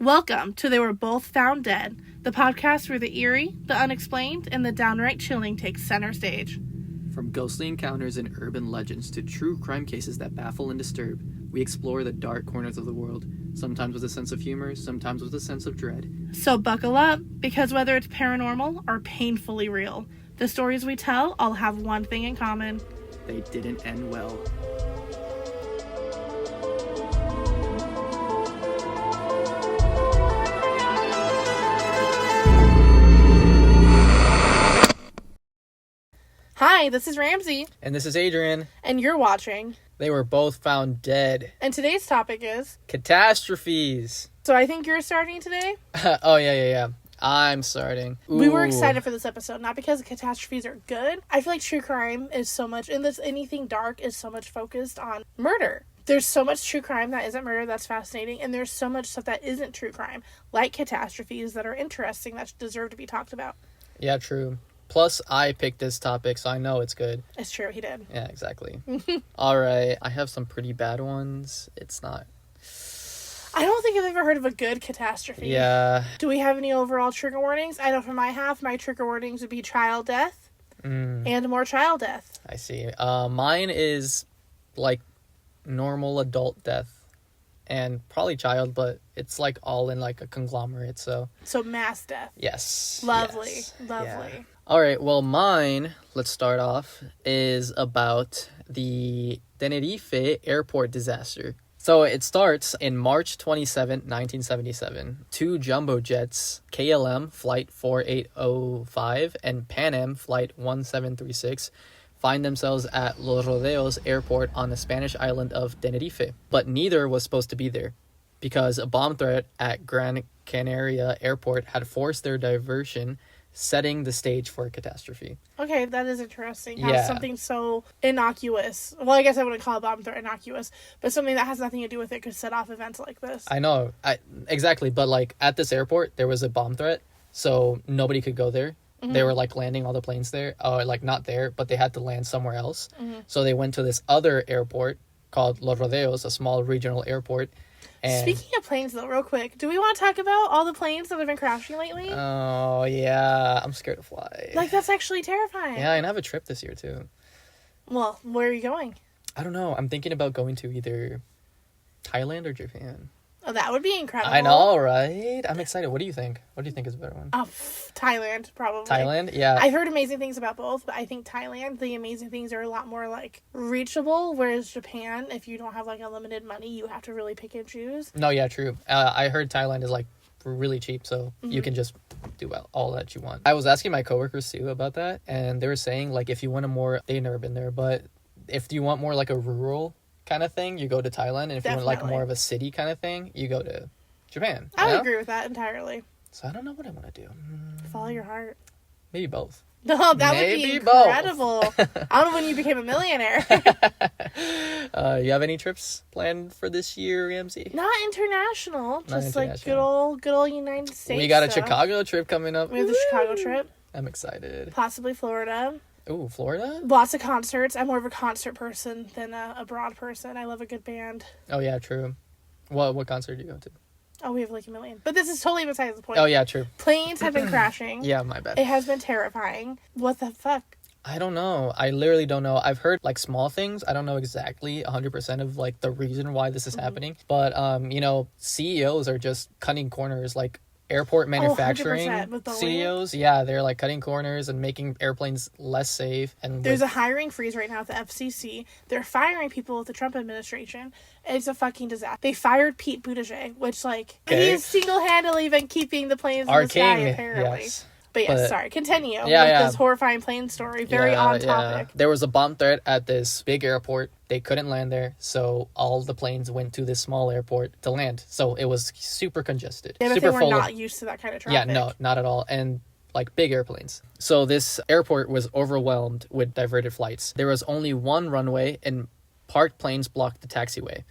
Welcome to They Were Both Found Dead, the podcast where the eerie, the unexplained, and the downright chilling take center stage. From ghostly encounters and urban legends to true crime cases that baffle and disturb, we explore the dark corners of the world, sometimes with a sense of humor, sometimes with a sense of dread. So buckle up, because whether it's paranormal or painfully real, the stories we tell all have one thing in common. They didn't end well. Hi, this is Ramsey. And this is Adrian. And you're watching. They were both found dead. And today's topic is... Catastrophes. So I think you're starting today? Oh, yeah. I'm starting. Ooh. We were excited for this episode, not because catastrophes are good. I feel like true crime is so much, and anything dark is so much focused on murder. There's so much true crime that isn't murder that's fascinating, and there's so much stuff that isn't true crime, like catastrophes that are interesting, that deserve to be talked about. Yeah, true. Plus, I picked this topic, so I know it's good. It's true, he did. Yeah, exactly. All right, I have some pretty bad ones. It's not... I don't think I've ever heard of a good catastrophe. Yeah. Do we have any overall trigger warnings? I know for my half, my trigger warnings would be child death and more child death. I see. Mine is like normal adult death and probably child, but it's like all in like a conglomerate, so... So mass death. Yes. Lovely. Yes. Lovely. Yeah. All right, well, mine, let's start off, is about the Tenerife Airport Disaster. So it starts in March 27, 1977. Two jumbo jets, KLM Flight 4805 and Pan Am Flight 1736, find themselves at Los Rodeos Airport on the Spanish island of Tenerife. But neither was supposed to be there, because a bomb threat at Gran Canaria Airport had forced their diversion, setting the stage for a catastrophe. Okay, that is interesting. Yeah. Something so innocuous. Well, I guess I wouldn't call a bomb threat innocuous, but something that has nothing to do with it could set off events like this. I know. Exactly, but like at this airport, there was a bomb threat, so nobody could go there. Mm-hmm. They were like landing all the planes there, like not there, but they had to land somewhere else. Mm-hmm. So they went to this other airport called Los Rodeos, a small regional airport. And speaking of planes, though, real quick, do we want to talk about all the planes that have been crashing lately? Oh, yeah. I'm scared to fly. Like, that's actually terrifying. Yeah, and I have a trip this year, too. Well, where are you going? I don't know. I'm thinking about going to either Thailand or Japan. Oh, that would be incredible. I know, right? I'm excited. What do you think? What do you think is a better one? Thailand, probably. Thailand? Yeah. I've heard amazing things about both, but I think Thailand, the amazing things are a lot more, like, reachable, whereas Japan, if you don't have, like, unlimited money, you have to really pick and choose. No, yeah, true. I heard Thailand is, like, really cheap, so you can just do all that you want. I was asking my coworkers, too, about that, and they were saying, like, if you want a more... They've never been there, but if you want more, like, a rural... kind of thing, you go to Thailand, and if you want like more of a city kind of thing, you go to Japan. I would agree with that entirely. So I don't know what I want to do. Follow your heart. Maybe both. No, that would be incredible. I don't know when you became a millionaire. You have any trips planned for this year, Ramsey? Not international, just international. Like good old United States. We got a Chicago trip coming up. We have the Chicago trip. I'm excited. Possibly Florida. Ooh, Florida? Lots of concerts. I'm more of a concert person than a broad person. I love a good band. Oh, yeah, true. What concert do you go to? Oh, we have like a million. But this is totally besides the point. Oh, yeah, true. Planes have been crashing. Yeah, my bad. It has been terrifying. What the fuck? I don't know. I literally don't know. I've heard like small things. I don't know exactly 100% of like the reason why this is happening. But, CEOs are just cutting corners, like airport manufacturing CEOs. Yeah, they're like cutting corners and making airplanes less safe. And there's a hiring freeze right now at the FCC. They're firing people with the Trump administration. It's a fucking disaster. They fired Pete Buttigieg, which he's single-handedly been keeping the planes in the sky, apparently. Yes. But yes, sorry, continue with this horrifying plane story. Very on topic. Yeah. There was a bomb threat at this big airport. They couldn't land there, so all the planes went to this small airport to land. So it was super congested. Yeah, but super they were not used to that kind of traffic. Yeah, no, not at all. And like big airplanes. So this airport was overwhelmed with diverted flights. There was only one runway, and parked planes blocked the taxiway,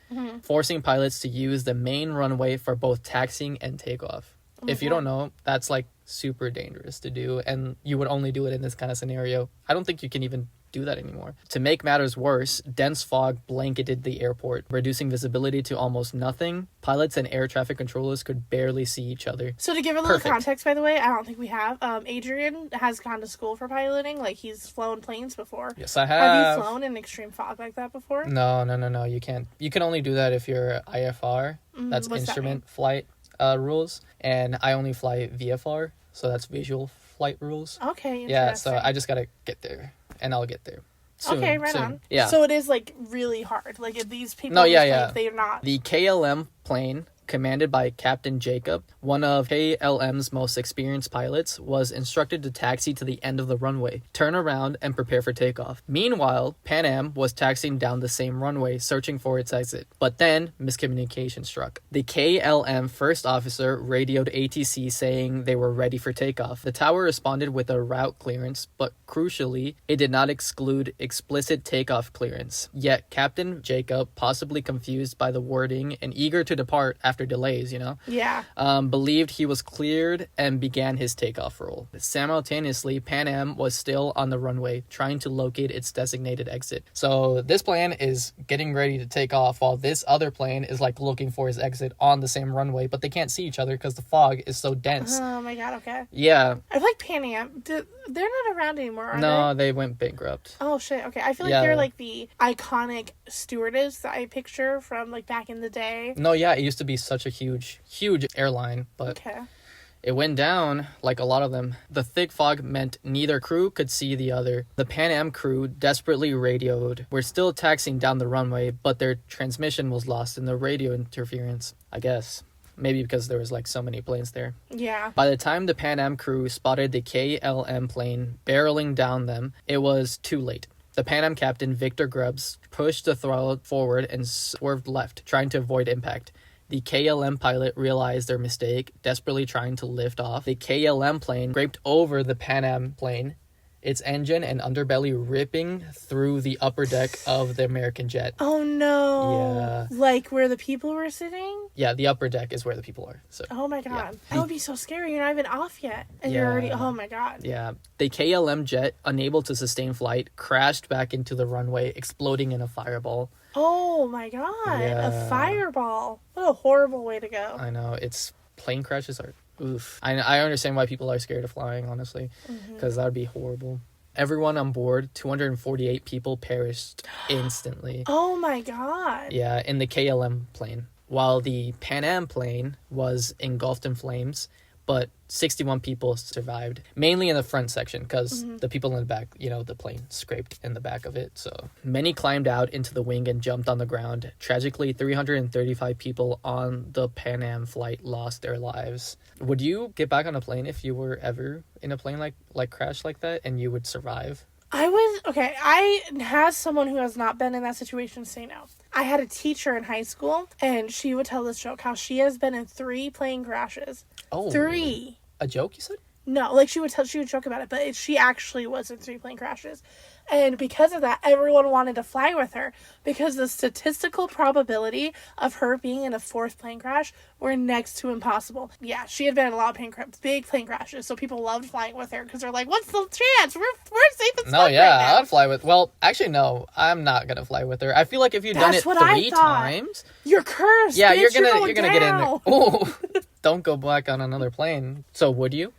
forcing pilots to use the main runway for both taxiing and takeoff. If you don't know, that's like super dangerous to do, and you would only do it in this kind of scenario. I don't think you can even do that anymore. To make matters worse, dense fog blanketed the airport, reducing visibility to almost nothing. Pilots and air traffic controllers could barely see each other. So to give a little context, by the way, I don't think we have. Adrian has gone to school for piloting. Like, he's flown planes before. Yes, I have. Have you flown in extreme fog like that before? No. You can't. You can only do that if you're IFR. That's instrument flight rules. And I only fly VFR, so that's visual flight rules. Okay, yeah, so I just gotta get there, and I'll get there soon. Okay, right on. Yeah. So it is, like, really hard. Like, if these people... No, yeah. They're not... The KLM plane, commanded by Captain Jacob, one of KLM's most experienced pilots, was instructed to taxi to the end of the runway, turn around, and prepare for takeoff. Meanwhile, Pan Am was taxiing down the same runway, searching for its exit. But then, miscommunication struck. The KLM first officer radioed ATC saying they were ready for takeoff. The tower responded with a route clearance, but crucially, it did not exclude explicit takeoff clearance. Yet, Captain Jacob, possibly confused by the wording and eager to depart after delays, Yeah. Believed he was cleared and began his takeoff roll. Simultaneously, Pan Am was still on the runway, trying to locate its designated exit. So this plane is getting ready to take off, while this other plane is like looking for his exit on the same runway, but they can't see each other because the fog is so dense. Oh my god, okay. Yeah. I feel like Pan Am, they're not around anymore, are No, they went bankrupt. Oh shit, okay. I feel like they're like the iconic stewardess that I picture from like back in the day. No, yeah, it used to be such a huge airline, but it went down like a lot of them. The thick fog meant neither crew could see the other. The Pan Am crew desperately radioed. We're still taxiing down the runway, but their transmission was lost in the radio interference, I guess. Maybe because there was like so many planes there. Yeah. By the time the Pan Am crew spotted the KLM plane barreling down them, it was too late. The Pan Am captain, Victor Grubbs, pushed the throttle forward and swerved left, trying to avoid impact. The KLM pilot realized their mistake, desperately trying to lift off. The KLM plane scraped over the Pan Am plane, its engine and underbelly ripping through the upper deck of the American jet. Oh no. Yeah. Like where the people were sitting? Yeah, the upper deck is where the people are. So. Oh my god. Yeah. That would be so scary. You're not even off yet. And you're already, oh my god. Yeah. The KLM jet, unable to sustain flight, crashed back into the runway, exploding in a fireball. Oh my god. Yeah. A fireball. What a horrible way to go. I know. Plane crashes are oof. I understand why people are scared of flying, honestly, because that would be horrible. Everyone on board, 248 people perished instantly. Oh my god. Yeah, in the KLM plane. While the Pan Am plane was engulfed in flames, but 61 people survived, mainly in the front section, because the people in the back, the plane scraped in the back of it. So many climbed out into the wing and jumped on the ground. Tragically, 335 people on the Pan Am flight lost their lives. Would you get back on a plane if you were ever in a plane like crash like that and you would survive? I had someone who has not been in that situation say no. I had a teacher in high school, and she would tell this joke, how she has been in 3 plane crashes. Oh. 3. A joke, you said? No, like she would joke about it, but she actually was in 3 plane crashes. And because of that, everyone wanted to fly with her, because the statistical probability of her being in a 4th plane crash were next to impossible. Yeah, she had been in a lot of big plane crashes, so people loved flying with her because they're like, "What's the chance? We're safe and No, yeah, right I would fly with. Well, actually, no, I'm not gonna fly with her. I feel like if you've done it 3 times, you're cursed. Yeah, bitch, you're gonna get in there. Ooh, don't go back on another plane. So would you?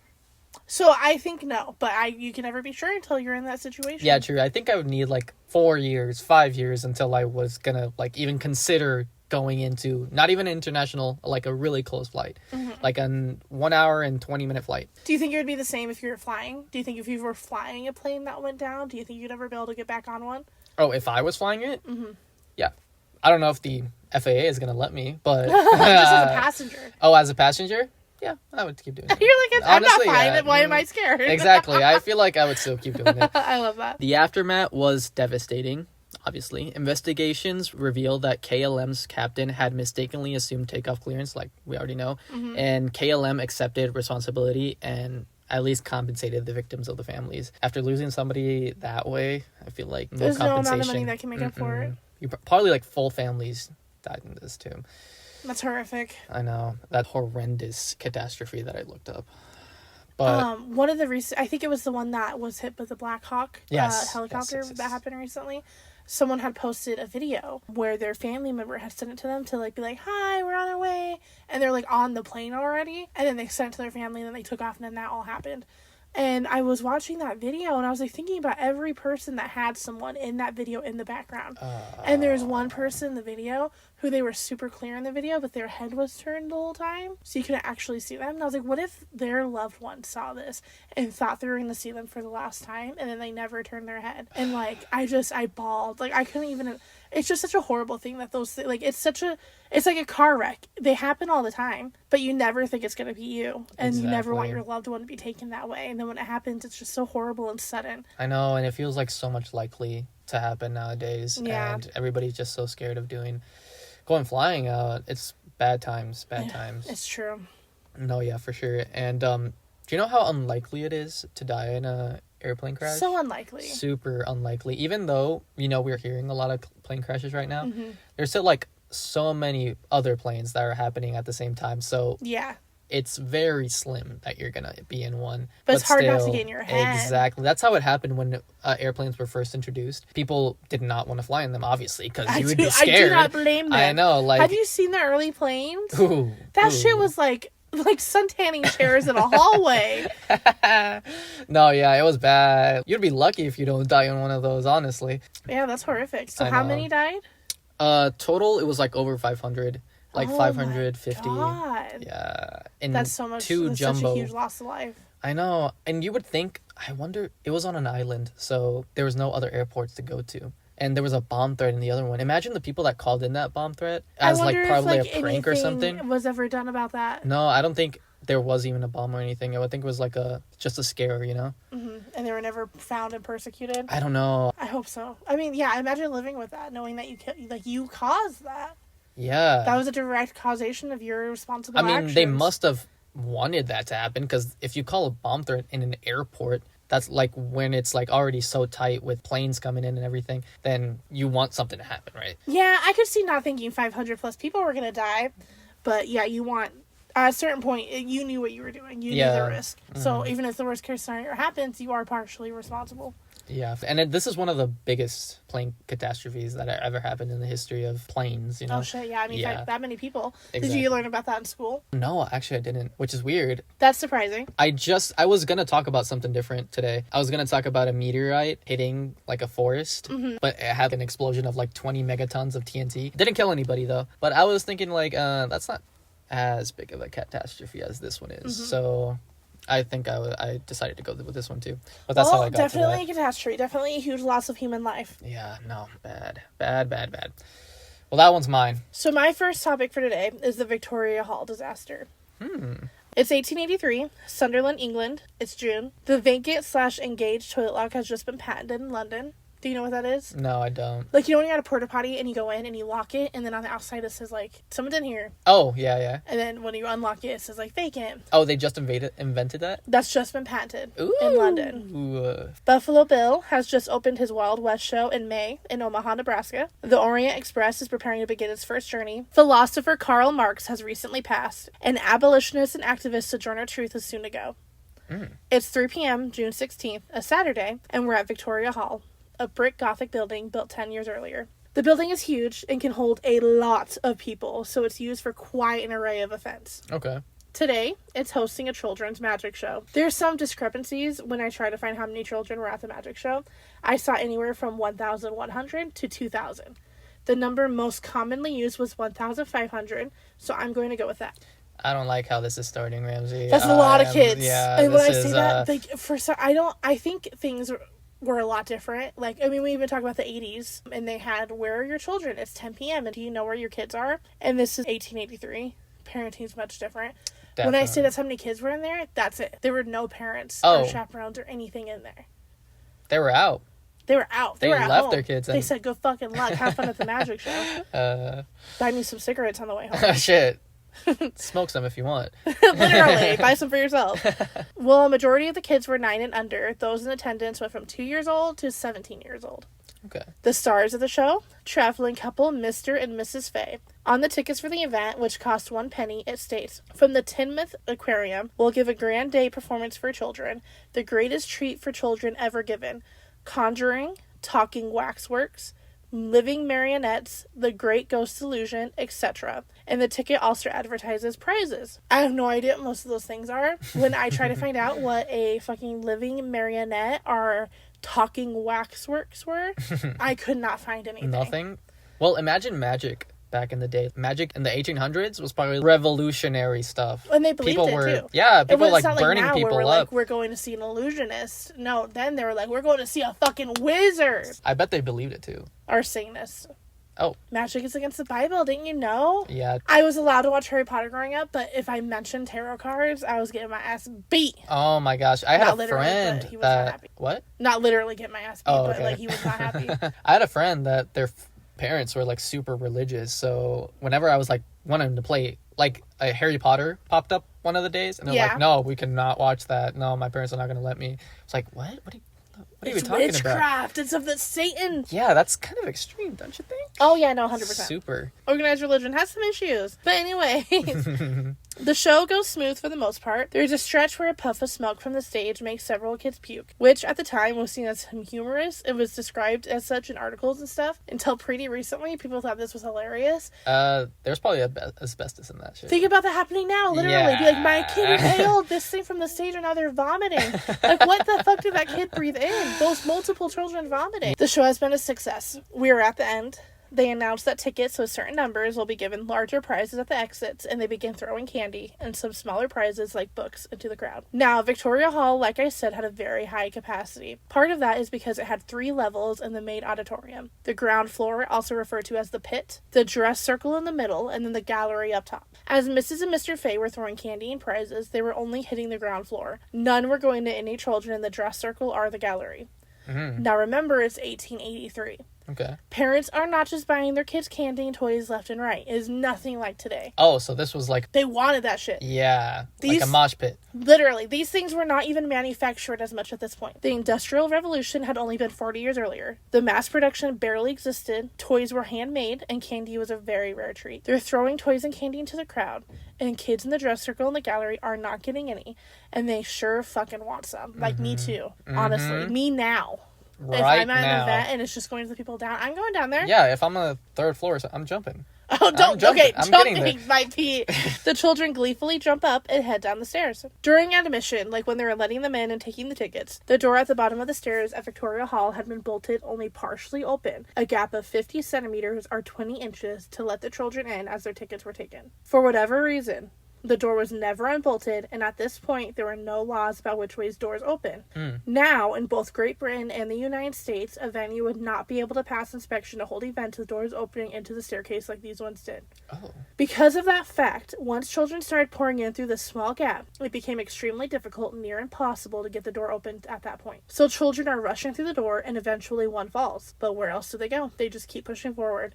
So I think no, but you can never be sure until you're in that situation. Yeah, true. I think I would need 4 years, 5 years until I was gonna even consider going into not even international, a really close flight, like a 1 hour and 20-minute flight. Do you think it would be the same if you were flying? Do you think if you were flying a plane that went down, do you think you'd ever be able to get back on one? Oh, if I was flying it? Mm-hmm. Yeah. I don't know if the FAA is gonna let me, but just as a passenger. Oh, as a passenger? Yeah, I would keep doing it. You're like, I'm not flying, why am I scared? Exactly. I feel like I would still keep doing it. I love that. The aftermath was devastating, obviously. Investigations revealed that KLM's captain had mistakenly assumed takeoff clearance, like we already know, and KLM accepted responsibility and at least compensated the victims of the families. After losing somebody that way, I feel like there's no compensation. No amount of money that can make up for it. Probably full families died in this too. That's horrific. I know. That horrendous catastrophe that I looked up. But one of the recent, I think it was the one that was hit with the Black Hawk helicopter yes. that happened recently. Someone had posted a video where their family member had sent it to them to like be like, hi, we're on our way, and they're like on the plane already, and then they sent it to their family, and then they took off, and then that all happened. And I was watching that video, and I was like thinking about every person that had someone in that video in the background. And there's one person in the video who they were super clear in the video, but their head was turned the whole time, so you couldn't actually see them. And I was like, what if their loved one saw this and thought they were going to see them for the last time, and then they never turned their head? And like, I bawled. Like, I couldn't even. It's just such a horrible thing that those like it's like a car wreck. They happen all the time, but you never think it's gonna be you, and you never want your loved one to be taken that way. And then when it happens, it's just so horrible and sudden. I know, and it feels like so much likely to happen nowadays. Yeah. And everybody's just so scared of going flying out. It's bad times. It's true. No, yeah, for sure. And do you know how unlikely it is to die in a airplane crash? So unlikely. Super unlikely. Even though, we're hearing a lot of plane crashes right now, there's still like so many other planes that are happening at the same time. So yeah, it's very slim that you're gonna be in one. But it's hard not to get in your head. Exactly. That's how it happened when airplanes were first introduced. People did not want to fly in them, obviously, because you would be scared. I do not blame them. I know. Like, have you seen the early planes? Ooh, that shit was like suntanning chairs in a hallway. No, yeah, it was bad. You'd be lucky if you don't die on one of those, honestly. Yeah, that's horrific. So how many died? Total, it was like over 500. Like 550. God. Yeah. That's so much. Two That's jumbo. such a huge loss of life. I know. And you would think, I wonder, it was on an island, so there was no other airports to go to. And there was a bomb threat in the other one. Imagine the people that called in that bomb threat as like probably a prank or something. Was ever done about that? No, I don't think there was even a bomb or anything. I would think it was like just a scare, Mm-hmm. And they were never found and persecuted? I don't know. I hope so. I mean, yeah, imagine living with that, knowing that you caused that. Yeah. That was a direct causation of your responsible actions. They must have wanted that to happen, because if you call a bomb threat in an airport, that's like when it's like already so tight with planes coming in and everything, then you want something to happen, right? Yeah, I could see not thinking 500 plus people were going to die, but yeah, you want, at a certain point, you knew what you were doing. You knew the risk. Mm-hmm. So even if the worst case scenario happens, you are partially responsible. Yeah, and this is one of the biggest plane catastrophes that ever happened in the history of planes, Oh, shit, yeah. I mean, that many people. Exactly. Did you learn about that in school? No, actually I didn't, which is weird. That's surprising. I was going to talk about something different today. I was going to talk about a meteorite hitting, like, a forest, but it had an explosion of, like, 20 megatons of TNT. Didn't kill anybody, though. But I was thinking, like, that's not as big of a catastrophe as this one is, so I think I decided to go with this one too. But that's how I got definitely to a catastrophe. Definitely a huge loss of human life. Yeah, no, bad. Well, that one's mine. So my first topic for today is the Victoria Hall disaster. It's 1883, Sunderland, England. It's June. The vacant/engaged toilet lock has just been patented in London. Do you know what that is? No, I don't. Like, you know when you're at a porta potty and you go in and you lock it, and then on the outside it says, like, someone's in here. Oh, yeah. And then when you unlock it, it says, like, vacant. Oh, they just invented that? That's just been patented in London. Buffalo Bill has just opened his Wild West show in May in Omaha, Nebraska. The Orient Express is preparing to begin its first journey. Philosopher Karl Marx has recently passed. And abolitionist and activist Sojourner Truth is soon to go. It's 3 p.m., June 16th, a Saturday, and we're at Victoria Hall, a brick Gothic building built 10 years earlier. The building is huge and can hold a lot of people, so it's used for quite an array of events. Okay. Today, it's hosting a children's magic show. There's some discrepancies when I try to find how many children were at the magic show. I saw anywhere from 1,100 to 2,000. The number most commonly used was 1,500, so I'm going to go with that. I don't like how this is starting, Ramsey. That's a lot of kids. Yeah, and when I say that, like, I think things were a lot different. Like, I mean, we even talk about the 80s, and they had, where are your children? It's 10 p.m., and do you know where your kids are? And this is 1883. Parenting's much different. Definitely. When I say that's how many kids were in there, that's it. There were no parents or chaperones or anything in there. They were out. They were out. They were left at home. their kids. They said, go fucking luck. Have fun at the magic show. Buy me some cigarettes on the way home. Shit. Smoke some if you want. Literally. Buy some for yourself. Well, a majority of the kids were 9 and under. Those in attendance went from 2 years old to 17 years old. Okay. The stars of the show, traveling couple Mr. and Mrs. Fay. On the tickets for the event, which cost 1 penny, it states, "From the Tinmouth Aquarium, we'll give a grand day performance for children, the greatest treat for children ever given. Conjuring, talking waxworks, living marionettes, the great ghost illusion, etc." And the ticket also advertises prizes. I have no idea what most of those things are. When I try to find out what a fucking living marionette or talking waxworks were, I could not find anything. Nothing? Well, imagine magic back in the day. Magic in the 1800s was probably revolutionary stuff. And they believed it too. Yeah, people were like not burning now people where we're up. like, we're going to see an illusionist. No, then they were like, we're going to see a fucking wizard. I bet they believed it too. Or Satanist. Oh. Magic is against the Bible, didn't you know? Yeah. I was allowed to watch Harry Potter growing up, but if I mentioned tarot cards, I was getting my ass beat. Oh my gosh. I had Not a friend he was not happy. What? Not literally getting my ass beat, Oh, but okay. like he was not happy. I had a friend that their parents were like super religious, so whenever I was like wanting to play, like a Harry Potter popped up one of the days, and they're like, "No, we cannot watch that. No, my parents are not going to let me." It's like, what? What are you talking about? It's witchcraft. It's of the Satan. Yeah, that's kind of extreme, don't you think? Oh yeah, no, 100%. Super. Organized religion has some issues. But anyway, the show goes smooth for the most part. There's a stretch where a puff of smoke from the stage makes several kids puke, which at the time was seen as humorous. It was described as such in articles and stuff. Until pretty recently, people thought this was hilarious. There's probably asbestos in that shit. Think about that happening now, literally. Yeah. Be like, my kid inhaled this thing from the stage and now they're vomiting. Like, what the fuck did that kid breathe in? Those multiple children vomiting. The show has been a success. We are at the end. They announced that tickets with certain numbers will be given larger prizes at the exits, and they begin throwing candy and some smaller prizes like books into the crowd. Now, Victoria Hall, like I said, had a very high capacity. Part of that is because it had 3 levels in the main auditorium. The ground floor, also referred to as the pit, the dress circle in the middle, and then the gallery up top. As Mrs. and Mr. Fay were throwing candy and prizes, they were only hitting the ground floor. None were going to any children in the dress circle or the gallery. Mm-hmm. Now remember, it's 1883. Okay. Parents are not just buying their kids candy and toys left and right. It is nothing like today. Oh, so this was like... They wanted that shit. Yeah, like a mosh pit. Literally. These things were not even manufactured as much at this point. The Industrial Revolution had only been 40 years earlier. The mass production barely existed. Toys were handmade, and candy was a very rare treat. They're throwing toys and candy into the crowd, and kids in the dress circle in the gallery are not getting any, and they sure fucking want some. Like, me too. Honestly. Me now. Right if I'm at now. an event and it's just going to the people down, I'm going down there. Yeah, if I'm on the 3rd floor, I'm jumping. Oh, don't. Okay, I'm jumping might be. The children gleefully jump up and head down the stairs. During admission, like when they were letting them in and taking the tickets, the door at the bottom of the stairs at Victoria Hall had been bolted only partially open, a gap of 50 centimeters or 20 inches to let the children in as their tickets were taken. For whatever reason, the door was never unbolted, and at this point, there were no laws about which ways doors open. Now, in both Great Britain and the United States, a venue would not be able to pass inspection to hold events with doors opening into the staircase like these ones did. Oh. Because of that fact, once children started pouring in through this small gap, it became extremely difficult and near impossible to get the door opened at that point. So children are rushing through the door, and eventually one falls. But where else do they go? They just keep pushing forward.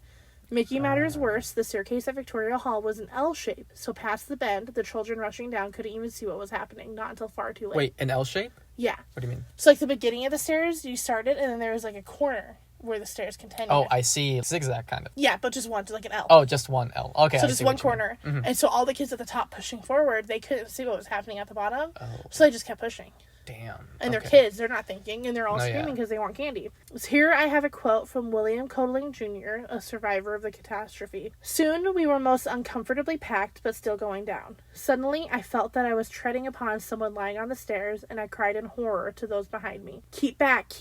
Making matters worse, the staircase at Victoria Hall was an L shape, so past the bend, the children rushing down couldn't even see what was happening, not until far too late. Wait, an L shape? Yeah. What do you mean? So, like, the beginning of the stairs, you started, and then there was, like, a corner where the stairs continued. Oh, I see. Zigzag, kind of. Yeah, but just one, just like an L. Oh, just one L. Okay, so I just see one what you mean. corner. Mm-hmm. And so all the kids at the top pushing forward, they couldn't see what was happening at the bottom, Oh. so they just kept pushing. Damn. And they're kids, they're not thinking, and they're all No, screaming yeah. because they want candy. So here I have a quote from William Codling Jr., a survivor of the catastrophe. "Soon we were most uncomfortably packed, but still going down. Suddenly I felt that I was treading upon someone lying on the stairs, and I cried in horror to those behind me. Keep back,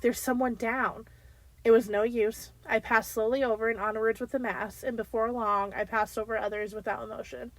there's someone down. It was no use. I passed slowly over and onwards with the mass, and before long I passed over others without emotion."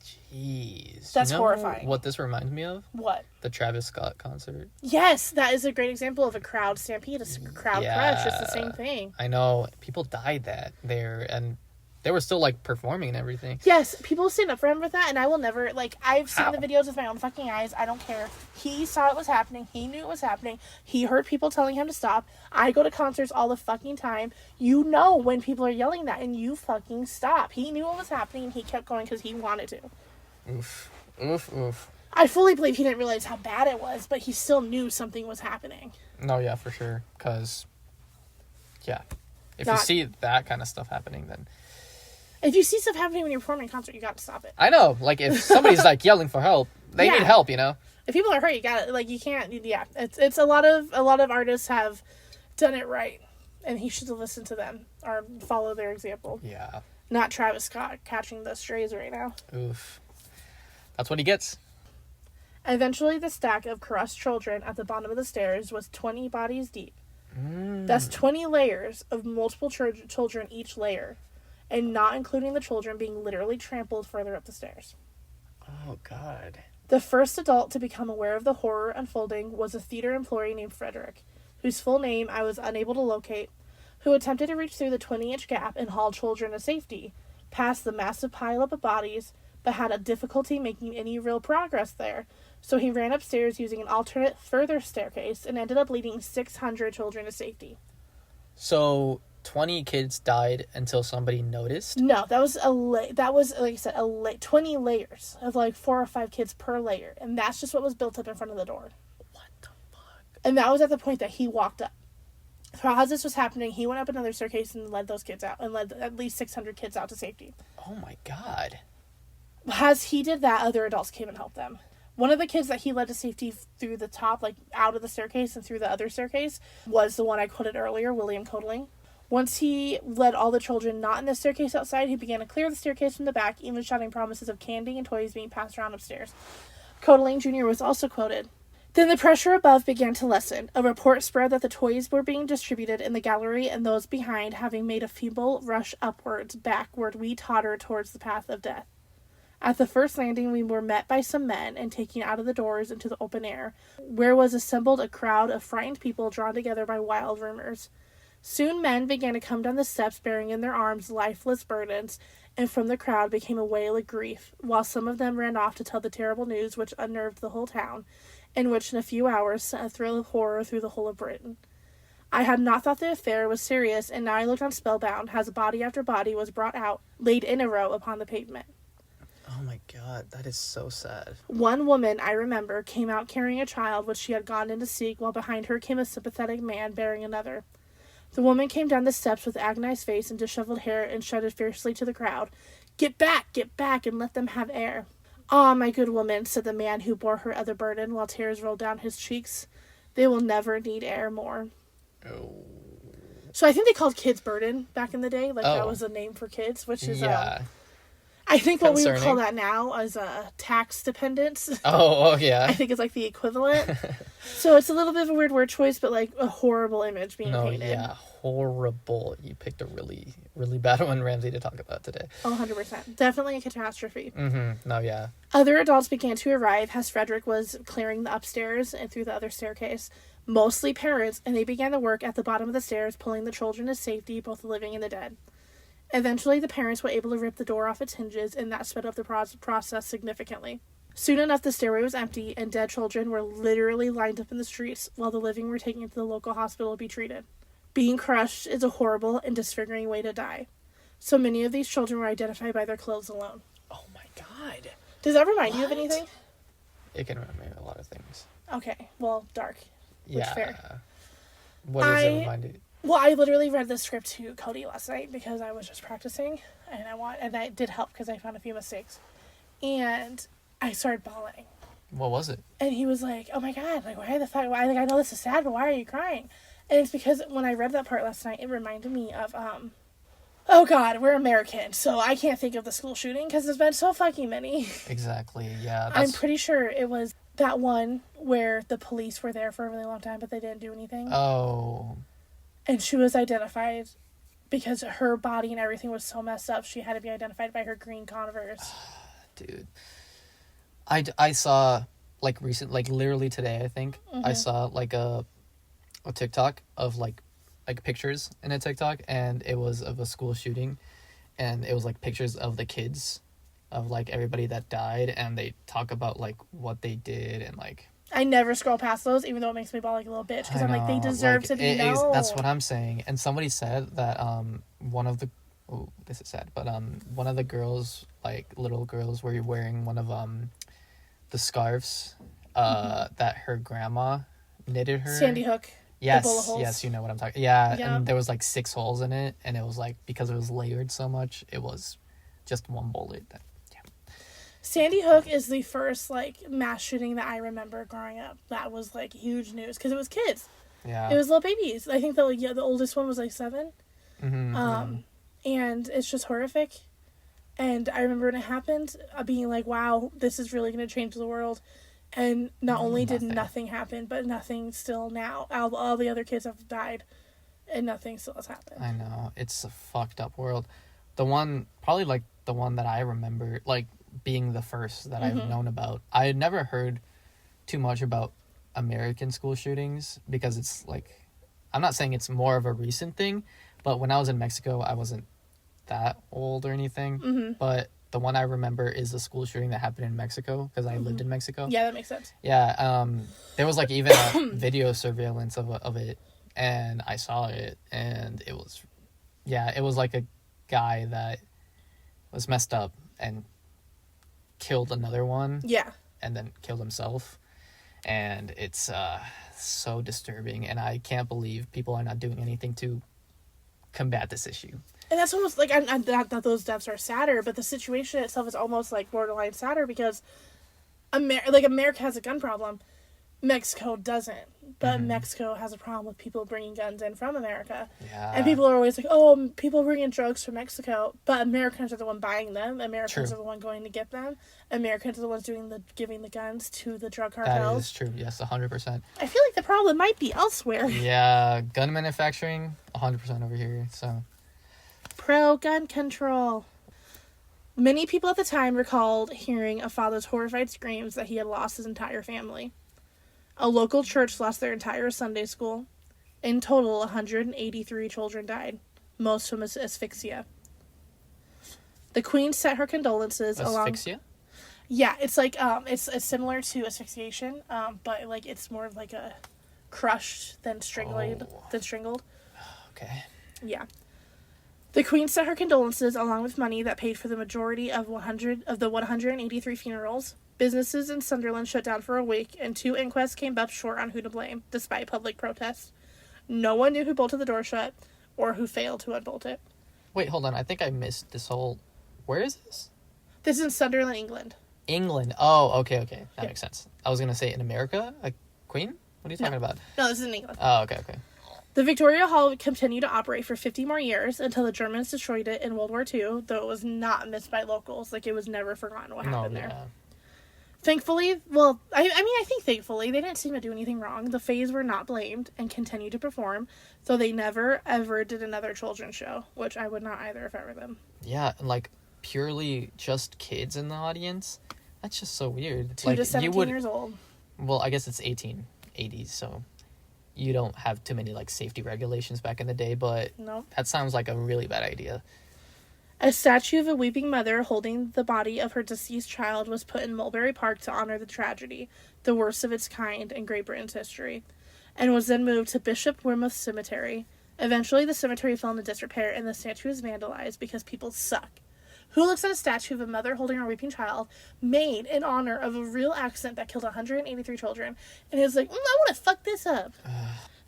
Jeez. That's You know horrifying. What this reminds me of? What? The Travis Scott concert. Yes, that is a great example of a crowd stampede, a crowd crush. It's the same thing. I know. People died there, and they were still, like, performing and everything. Yes, people stand up for him with that, and I will never, like, I've seen the videos with my own fucking eyes. I don't care. He saw it was happening. He knew it was happening. He heard people telling him to stop. I go to concerts all the fucking time. You know when people are yelling that, and you fucking stop. He knew what was happening, and he kept going because he wanted to. Oof. Oof, oof. I fully believe he didn't realize how bad it was, but he still knew something was happening. No, yeah, for sure. Because, yeah. If you see that kind of stuff happening, then... If you see stuff happening when you're performing a concert, you got to stop it. I know. Like, if somebody's, like, yelling for help, they need help, you know? If people are hurt, you got it. Like, you can't... Yeah. It's a lot of artists have done it right. And he should listen to them or follow their example. Yeah. Not Travis Scott catching the strays right now. Oof. That's what he gets. Eventually, the stack of crushed children at the bottom of the stairs was 20 bodies deep. That's 20 layers of multiple children each layer, and not including the children being literally trampled further up the stairs. Oh, God. The first adult to become aware of the horror unfolding was a theater employee named Frederick, whose full name I was unable to locate, who attempted to reach through the 20-inch gap and haul children to safety, past the massive pileup of bodies, but had a difficulty making any real progress there. So he ran upstairs using an alternate further staircase and ended up leading 600 children to safety. So 20 kids died until somebody noticed? No, that was like I said, 20 layers of like 4 or 5 kids per layer, and that's just what was built up in front of the door. What the fuck? And that was at the point that he walked up. As this was happening, he went up another staircase and led those kids out, and led at least 600 kids out to safety. Oh my God. As he did that, other adults came and helped them. One of the kids that he led to safety through the top, like out of the staircase and through the other staircase, was the one I quoted earlier, William Codling. Once he led all the children not in the staircase outside, he began to clear the staircase from the back, even shouting promises of candy and toys being passed around upstairs. Codling Jr. was also quoted. Then the pressure above began to lessen. A report spread that the toys were being distributed in the gallery, and those behind, having made a feeble rush upwards, backward, we tottered towards the path of death. At the first landing, we were met by some men and taken out of the doors into the open air, where was assembled a crowd of frightened people drawn together by wild rumors. Soon men began to come down the steps bearing in their arms lifeless burdens, and from the crowd became a wail of grief, while some of them ran off to tell the terrible news which unnerved the whole town, and which in a few hours sent a thrill of horror through the whole of Britain. I had not thought the affair was serious, and now I looked on spellbound, as body after body was brought out, laid in a row upon the pavement. Oh my God, that is so sad. One woman, I remember, came out carrying a child which she had gone in to seek, while behind her came a sympathetic man bearing another. The woman came down the steps with agonized face and disheveled hair and shouted fiercely to the crowd, get back, and let them have air." "Ah, my good woman," said the man who bore her other burden, while tears rolled down his cheeks, "they will never need air more." Oh. So I think they called kids burden back in the day. Like, that was a name for kids, which is... Yeah. I think what we would call that now is tax dependence. Oh, yeah. I think it's like the equivalent. So it's a little bit of a weird word choice, but like a horrible image being painted. Yeah, horrible. You picked a really, really bad one, Ramsey, to talk about today. 100%. Definitely a catastrophe. Mm-hmm. No, yeah. Other adults began to arrive as Frederick was clearing the upstairs and through the other staircase. Mostly parents, and they began to work at the bottom of the stairs, pulling the children to safety, both the living and the dead. Eventually, the parents were able to rip the door off its hinges, and that sped up the process significantly. Soon enough, the stairway was empty, and dead children were literally lined up in the streets, while the living were taken to the local hospital to be treated. Being crushed is a horrible and disfiguring way to die. So many of these children were identified by their clothes alone. Oh my God. Does that remind you of anything? It can remind me of a lot of things. Okay, well, dark. Which fair. What does it remind you? Well, I literally read the script to Cody last night because I was just practicing, and that did help because I found a few mistakes, and I started bawling. What was it? And he was like, "Oh my God, like why the fuck? Why? Like I know this is sad, but why are you crying?" And it's because when I read that part last night, it reminded me of oh God, we're American, so I can't think of the school shooting because there's been so fucking many. Exactly. Yeah. I'm pretty sure it was that one where the police were there for a really long time, but they didn't do anything. Oh. And she was identified because her body and everything was so messed up. She had to be identified by her green Converse. Dude. I saw, like, literally today, I think, I saw, like, a TikTok of, like pictures in a TikTok, and it was of a school shooting, and it was, like, pictures of the kids, of, like, everybody that died, and they talk about, like, what they did, and, like... I never scroll past those, even though it makes me bawl like a little bitch, because I'm like, they deserve to be known. That's what I'm saying. And somebody said that one of the... Oh, this is sad. But one of the girls, like, little girls, were wearing one of the scarves that her grandma knitted her. Sandy Hook. Yes, bullet holes. yes, you know what I'm talking. Yeah, Yeah. and there was like 6 holes in it, and it was like because it was layered so much, it was just one bullet. Sandy Hook is the first like mass shooting that I remember growing up. That was like huge news because it was kids. Yeah. It was little babies. I think the oldest one was like 7. Mm-hmm. And it's just horrific. And I remember when it happened, being like, "Wow, this is really going to change the world." And not only did nothing happen, but nothing still now. All the other kids have died, and nothing still has happened. I know. It's a fucked up world. Probably like the one that I remember, like, being the first that I've known about. I had never heard too much about American school shootings because it's like, I'm not saying it's more of a recent thing, but when I was in Mexico, I wasn't that old or anything. But the one I remember is the school shooting that happened in Mexico because I lived in Mexico. Yeah, that makes sense. Yeah, there was like even a video surveillance of it, and I saw it, and it was like a guy that was messed up and killed another one. Yeah. And then killed himself, and it's so disturbing, and I can't believe people are not doing anything to combat this issue. And that's almost like, not that those deaths are sadder, but the situation itself is almost like borderline sadder because America has a gun problem. Mexico doesn't. But Mexico has a problem with people bringing guns in from America. Yeah. And people are always like, oh, people bringing drugs from Mexico. But Americans are the one buying them. Americans are the one going to get them. Americans are the ones giving the guns to the drug cartels. That is true. Yes, 100%. I feel like the problem might be elsewhere. Yeah, gun manufacturing, 100% over here, so. Pro-gun control. Many people at the time recalled hearing a father's horrified screams that he had lost his entire family. A local church lost their entire Sunday school. In total, 183 children died, most from asphyxia. The Queen sent her condolences Asphyxia? Yeah, it's like it's similar to asphyxiation, but like it's more like a crushed than strangled. Okay. Yeah. The Queen sent her condolences along with money that paid for the majority of the 183 funerals. Businesses in Sunderland shut down for a week, and 2 inquests came up short on who to blame, despite public protests. No one knew who bolted the door shut, or who failed to unbolt it. Wait, hold on. I think I missed this whole... Where is this? This is in Sunderland, England. England. Oh, okay. That makes sense. I was going to say in America? A queen? What are you talking about? No, this is in England. Oh, okay. The Victoria Hall continued to operate for 50 more years until the Germans destroyed it in World War II, though it was not missed by locals. Like, it was never forgotten what happened there. Thankfully, I think thankfully, they didn't seem to do anything wrong. The Fays were not blamed and continued to perform, though they never, ever did another children's show, which I would not either if I were them. Yeah, like, purely just kids in the audience? That's just so weird. 2 to 17 years old. Well, I guess it's 1880s, so you don't have too many, like, safety regulations back in the day, but Nope. That sounds like a really bad idea. A statue of a weeping mother holding the body of her deceased child was put in Mulberry Park to honor the tragedy, the worst of its kind in Great Britain's history, and was then moved to Bishop Wearmouth Cemetery. Eventually, the cemetery fell into disrepair and the statue was vandalized because people suck. Who looks at a statue of a mother holding her weeping child made in honor of a real accident that killed 183 children and is like, I want to fuck this up?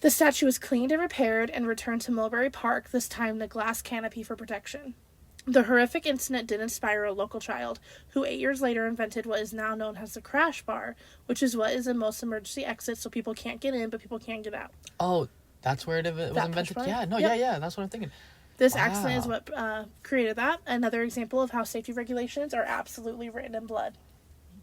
The statue was cleaned and repaired and returned to Mulberry Park, this time in a glass canopy for protection. The horrific incident did inspire a local child, who 8 years later invented what is now known as the crash bar, which is what is in most emergency exits so people can't get in, but people can get out. Oh, that's where it was invented? Yeah, that's what I'm thinking. This accident is what created that. Another example of how safety regulations are absolutely written in blood.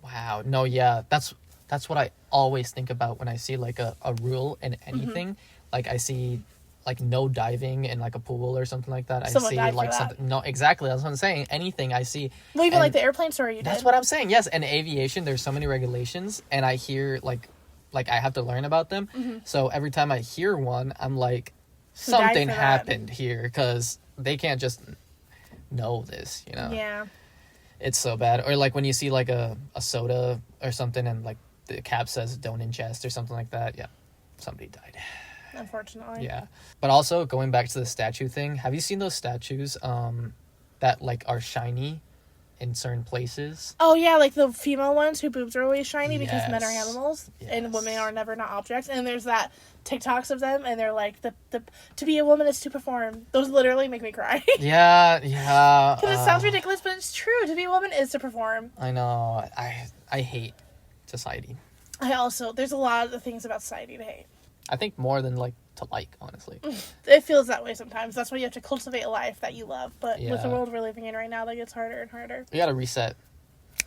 Wow. No, yeah, that's what I always think about when I see, like, a rule in anything. Like, I see... like no diving in like a pool or something like that. Someone I see died like for that. something. No, exactly. That's what I'm saying. Anything I see. Well, even like the airplane story you did. That's what I'm saying. Yes, and aviation. There's so many regulations, and I hear like I have to learn about them. So every time I hear one, I'm like, something happened here because they can't just know this. You know. Yeah. It's so bad. Or like when you see like a soda or something, and like the cap says "don't ingest" or something like that. Yeah, somebody died. Unfortunately. Yeah. But also, going back to the statue thing, have you seen those statues that, like, are shiny in certain places. Oh, yeah, like the female ones who boobs are always shiny because men are Yes. animals and Yes. women are never not objects. And there's that TikToks of them, and they're like, the to be a woman is to perform. Those literally make me cry. Yeah. Because it sounds ridiculous, but it's true. To be a woman is to perform. I know. I hate society. There's a lot of things about society to hate. I think more than, like, to like, honestly. It feels that way sometimes. That's why you have to cultivate a life that you love. But with the Yeah. world we're living in right now, that gets harder and harder. We gotta reset.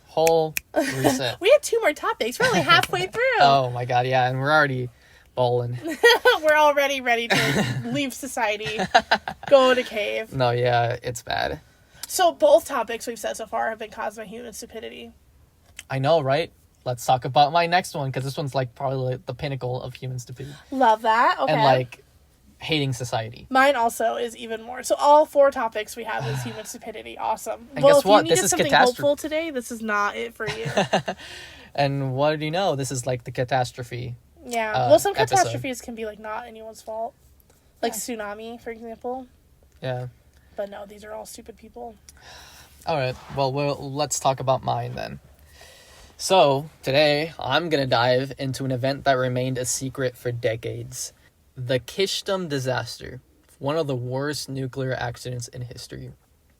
Whole reset. We had 2 more topics. We're only halfway through. Oh my god, yeah, and we're already bowling. We're already ready to leave society, go to cave. No, yeah, it's bad. So both topics we've said so far have been caused by human stupidity. I know, right? Let's talk about my next one, because this one's, like, probably like, the pinnacle of human stupidity. Love that. Okay. And, like, hating society. Mine also is even more. So all 4 topics we have is human stupidity. Awesome. And Well, guess if you what? needed This is something catastrophe. hopeful today, this is not it for you. And what do you know? This is, like, the catastrophe. Yeah. Well, some episode. catastrophes can be, like, not anyone's fault. Like tsunami, for example. Yeah. But no, these are all stupid people. All right. Well, let's talk about mine then. So, today, I'm going to dive into an event that remained a secret for decades. The Kyshtym disaster. One of the worst nuclear accidents in history.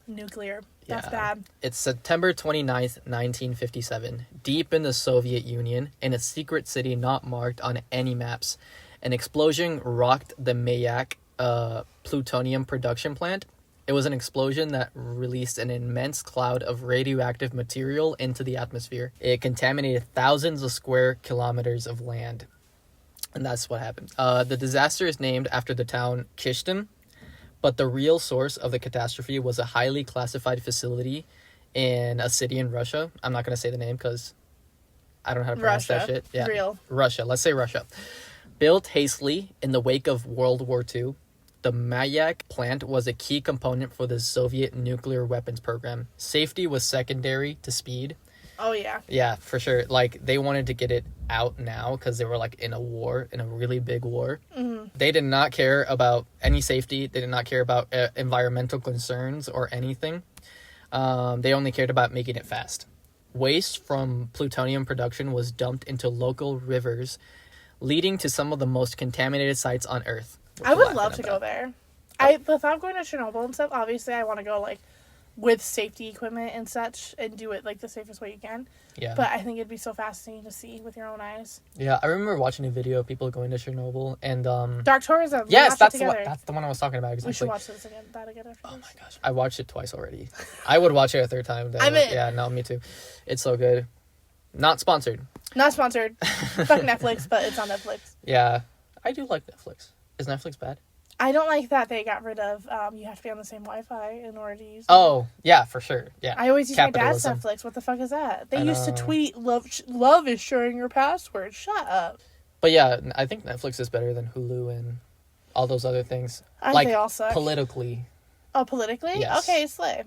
Nuclear. That's Yeah. bad. It's September 29th, 1957. Deep in the Soviet Union, in a secret city not marked on any maps, an explosion rocked the Mayak plutonium production plant. It was an explosion that released an immense cloud of radioactive material into the atmosphere. It contaminated thousands of square kilometers of land. And that's what happened. The disaster is named after the town Kyshtym, but the real source of the catastrophe was a highly classified facility in a city in Russia. I'm not going to say the name because I don't know how to pronounce that shit. Yeah. Real. Russia. Let's say Russia. Built hastily in the wake of World War II, the Mayak plant was a key component for the Soviet nuclear weapons program. Safety was secondary to speed. Oh, yeah. Yeah, for sure. Like, they wanted to get it out now because they were, like, in a war, in a really big war. Mm-hmm. They did not care about any safety. They did not care about environmental concerns or anything. They only cared about making it fast. Waste from plutonium production was dumped into local rivers, leading to some of the most contaminated sites on Earth. I would love to go there. The thought of going to Chernobyl and stuff, obviously I want to go, like, with safety equipment and such and do it, like, the safest way you can. Yeah. But I think it'd be so fascinating to see with your own eyes. Yeah, I remember watching a video of people going to Chernobyl and Dark Tourism. yes, that's the one I was talking about exactly. We should watch that again after Oh this. my gosh, I watched it twice already. I would watch it a third time. I'm in. Yeah, no, me too. It's so good. Not sponsored. Not sponsored. Fuck Netflix, but it's on Netflix. Yeah, I do like Netflix. Is Netflix bad? I don't like that they got rid of, you have to be on the same Wi-Fi in order to use it. Oh, yeah, for sure. Yeah. I always use my dad's Capitalism. Netflix. What the fuck is that? They I used to know. tweet, love is sharing your password. Shut up. But yeah, I think Netflix is better than Hulu and all those other things. I think Like, they all suck. politically. Oh, politically? Yes. Okay, slay. I'll That's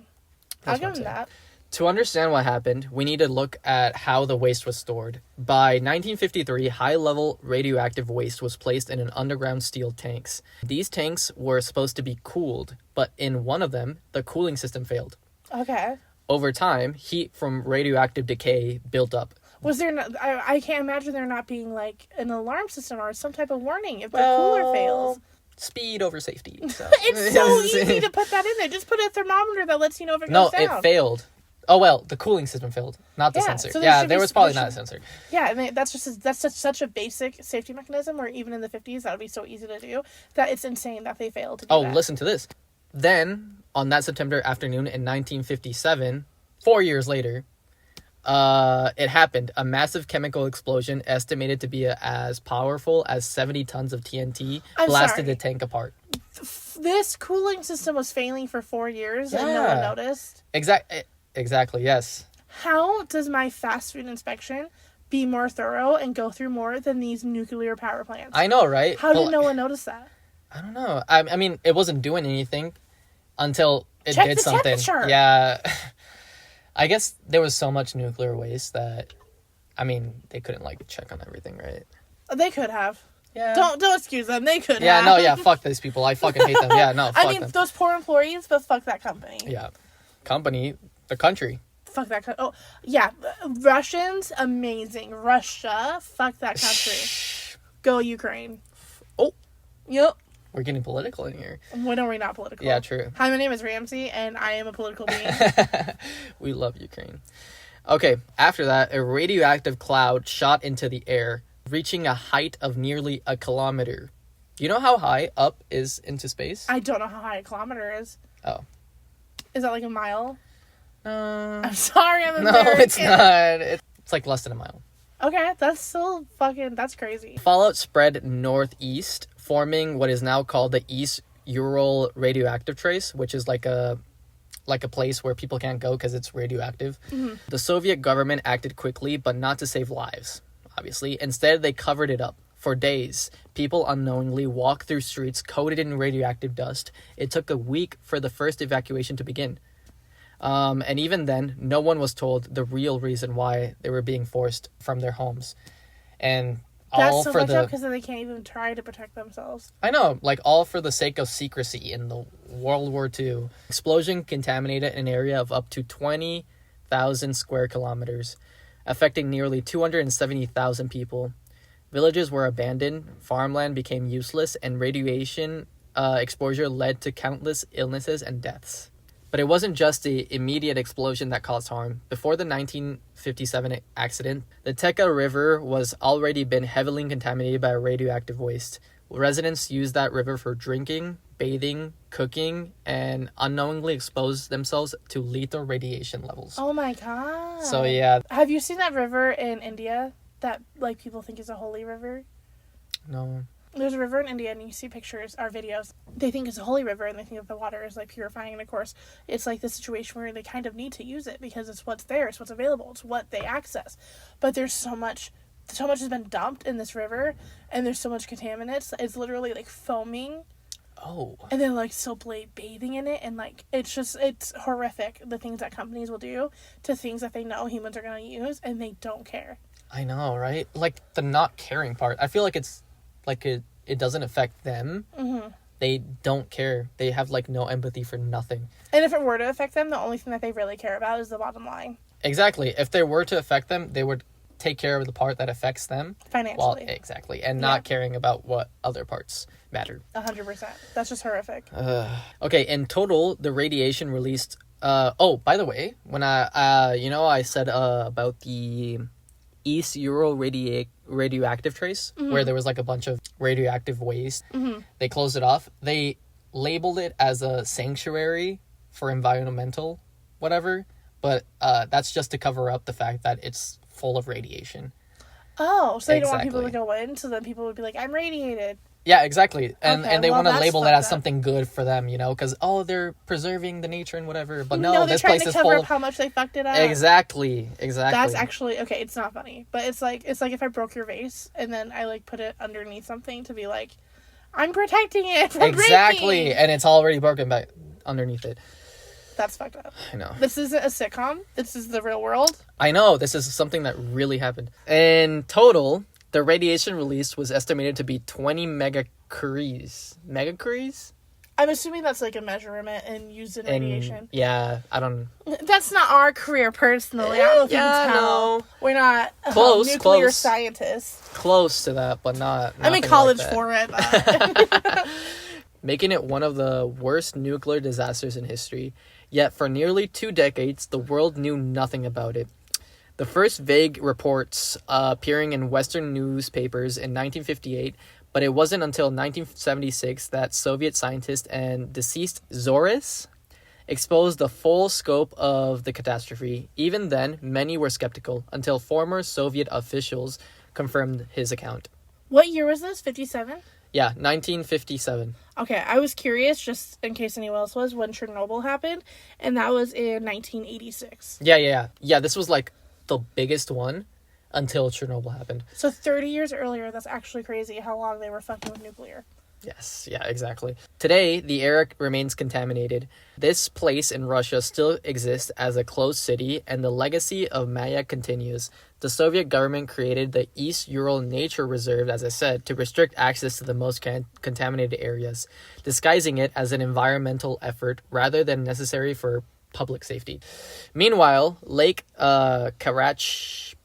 what give I'm them saying. that. To understand what happened, we need to look at how the waste was stored. By 1953, high-level radioactive waste was placed in an underground steel tanks. These tanks were supposed to be cooled, but in one of them, the cooling system failed. Okay. Over time, heat from radioactive decay built up. Was there no, I can't imagine there not being, like, an alarm system or some type of warning if the cooler fails. Speed over safety. So. It's so easy to put that in there. Just put a thermometer that lets you know if it goes down. No, it failed. Oh, well, the cooling system failed, not the Yeah, sensor. so There was probably not a sensor. Yeah, I mean, that's such a basic safety mechanism where even in the 50s, that would be so easy to do that it's insane that they failed to do that. Listen to this. Then, on that September afternoon in 1957, 4 years later, it happened. A massive chemical explosion estimated to be as powerful as 70 tons of TNT blasted the tank apart. This cooling system was failing for 4 years and no one Yeah. noticed. Exactly, yes. How does my fast food inspection be more thorough and go through more than these nuclear power plants? I know, right? How did no one notice that? I don't know. I mean, it wasn't doing anything until it Check did the something. temperature. Yeah. I guess there was so much nuclear waste that, I mean, they couldn't, like, check on everything, right? They could have. Yeah. Don't excuse them. They could have. Yeah, no, yeah, fuck these people. I fucking hate them. Yeah, no, fuck I mean, them. those poor employees, but fuck that company. Yeah. Company, the country. Fuck that country. Oh, yeah. Russians, amazing. Russia, fuck that country. Go Ukraine. Oh. Yep. We're getting political in here. When are we not political? Yeah, true. Hi, my name is Ramsey, and I am a political being. We love Ukraine. Okay, after that, a radioactive cloud shot into the air, reaching a height of nearly 1 kilometer. You know how high up is into space? I don't know how high a kilometer is. Oh. Is that like a mile? No. I'm sorry, I'm No, American. it's not. It's like less than a mile. Okay, that's still fucking, that's crazy. Fallout spread northeast, forming what is now called the East Ural radioactive trace, which is like a place where people can't go because it's radioactive. Mm-hmm. The Soviet government acted quickly, but not to save lives, obviously. Instead, they covered it up. For days, people unknowingly walked through streets coated in radioactive dust. It took a week for the first evacuation to begin. And even then, no one was told the real reason why they were being forced from their homes. And That's all so for fucked the... up because then they can't even try to protect themselves. I know, like all for the sake of secrecy in the World War II. Explosion contaminated an area of up to 20,000 square kilometers, affecting nearly 270,000 people. Villages were abandoned, farmland became useless, and radiation exposure led to countless illnesses and deaths. But it wasn't just the immediate explosion that caused harm. Before the 1957 accident, the Teka River was already been heavily contaminated by radioactive waste. Residents used that river for drinking, bathing, cooking, and unknowingly exposed themselves to lethal radiation levels. Oh my god. So yeah. Have you seen that river in India that like people think is a holy river? No. There's a river in India and you see pictures or videos. They think it's a holy river and they think that the water is like purifying, and of course it's like the situation where they kind of need to use it because it's what's there, it's what's available, it's what they access. But there's so much has been dumped in this river and there's so much contaminants. It's literally like foaming. Oh. And they're like still bathing in it, and like it's horrific the things that companies will do to things that they know humans are going to use and they don't care. I know, right? Like the not caring part. I feel like it's like it doesn't affect them. Mm-hmm. They don't care. They have like no empathy for nothing. And if it were to affect them, the only thing that they really care about is the bottom line. Exactly. If they were to affect them, they would take care of the part that affects them. Financially. Well, exactly. And not caring about what other parts matter. 100%. That's just horrific. Okay, in total, the radiation released... oh, by the way, when I said about the East Ural radioactive trace, mm-hmm. where there was like a bunch of radioactive waste. Mm-hmm. They closed it off. They labeled it as a sanctuary for environmental whatever, but that's just to cover up the fact that it's full of radiation. Oh, so they don't want people to Exactly. go in, so then people would be like, I'm radiated. Yeah, exactly. And Okay, and they well, want to that's label it fucked as up. something good for them, you know, because they're preserving the nature and whatever. But No, no, they're this trying place to is cover full up of... how much they fucked it up. Exactly. That's actually okay. It's not funny, but it's like if I broke your vase and then I like put it underneath something to be like, I'm protecting it from Exactly, breaking. and it's already broken back underneath it. That's fucked up. I know. This isn't a sitcom. This is the real world. I know. This is something that really happened. In total, the radiation released was estimated to be 20 megacuries. Megacuries? I'm assuming that's like a measurement and used in radiation. Yeah, I don't... That's not our career personally. I don't know if you Yeah, can tell. no. We're not Close, nuclear close. scientists. Close to that, but not... I'm in nothing college like that. for it. But... Making it one of the worst nuclear disasters in history. Yet for nearly 2 decades, the world knew nothing about it. The first vague reports appearing in Western newspapers in 1958, but it wasn't until 1976 that Soviet scientist and deceased Zoris exposed the full scope of the catastrophe. Even then, many were skeptical, until former Soviet officials confirmed his account. What year was this? 57? Yeah, 1957. Okay, I was curious, just in case anyone else was, when Chernobyl happened, and that was in 1986. Yeah, this was like the biggest one until Chernobyl happened. So 30 years earlier, that's actually crazy how long they were fucking with nuclear. Yes, yeah, exactly. Today, the air remains contaminated. This place in Russia still exists as a closed city, and the legacy of Maya continues. The Soviet government created the East Ural Nature Reserve, as I said, to restrict access to the most contaminated areas, disguising it as an environmental effort rather than necessary for public safety. Meanwhile, Lake Karach,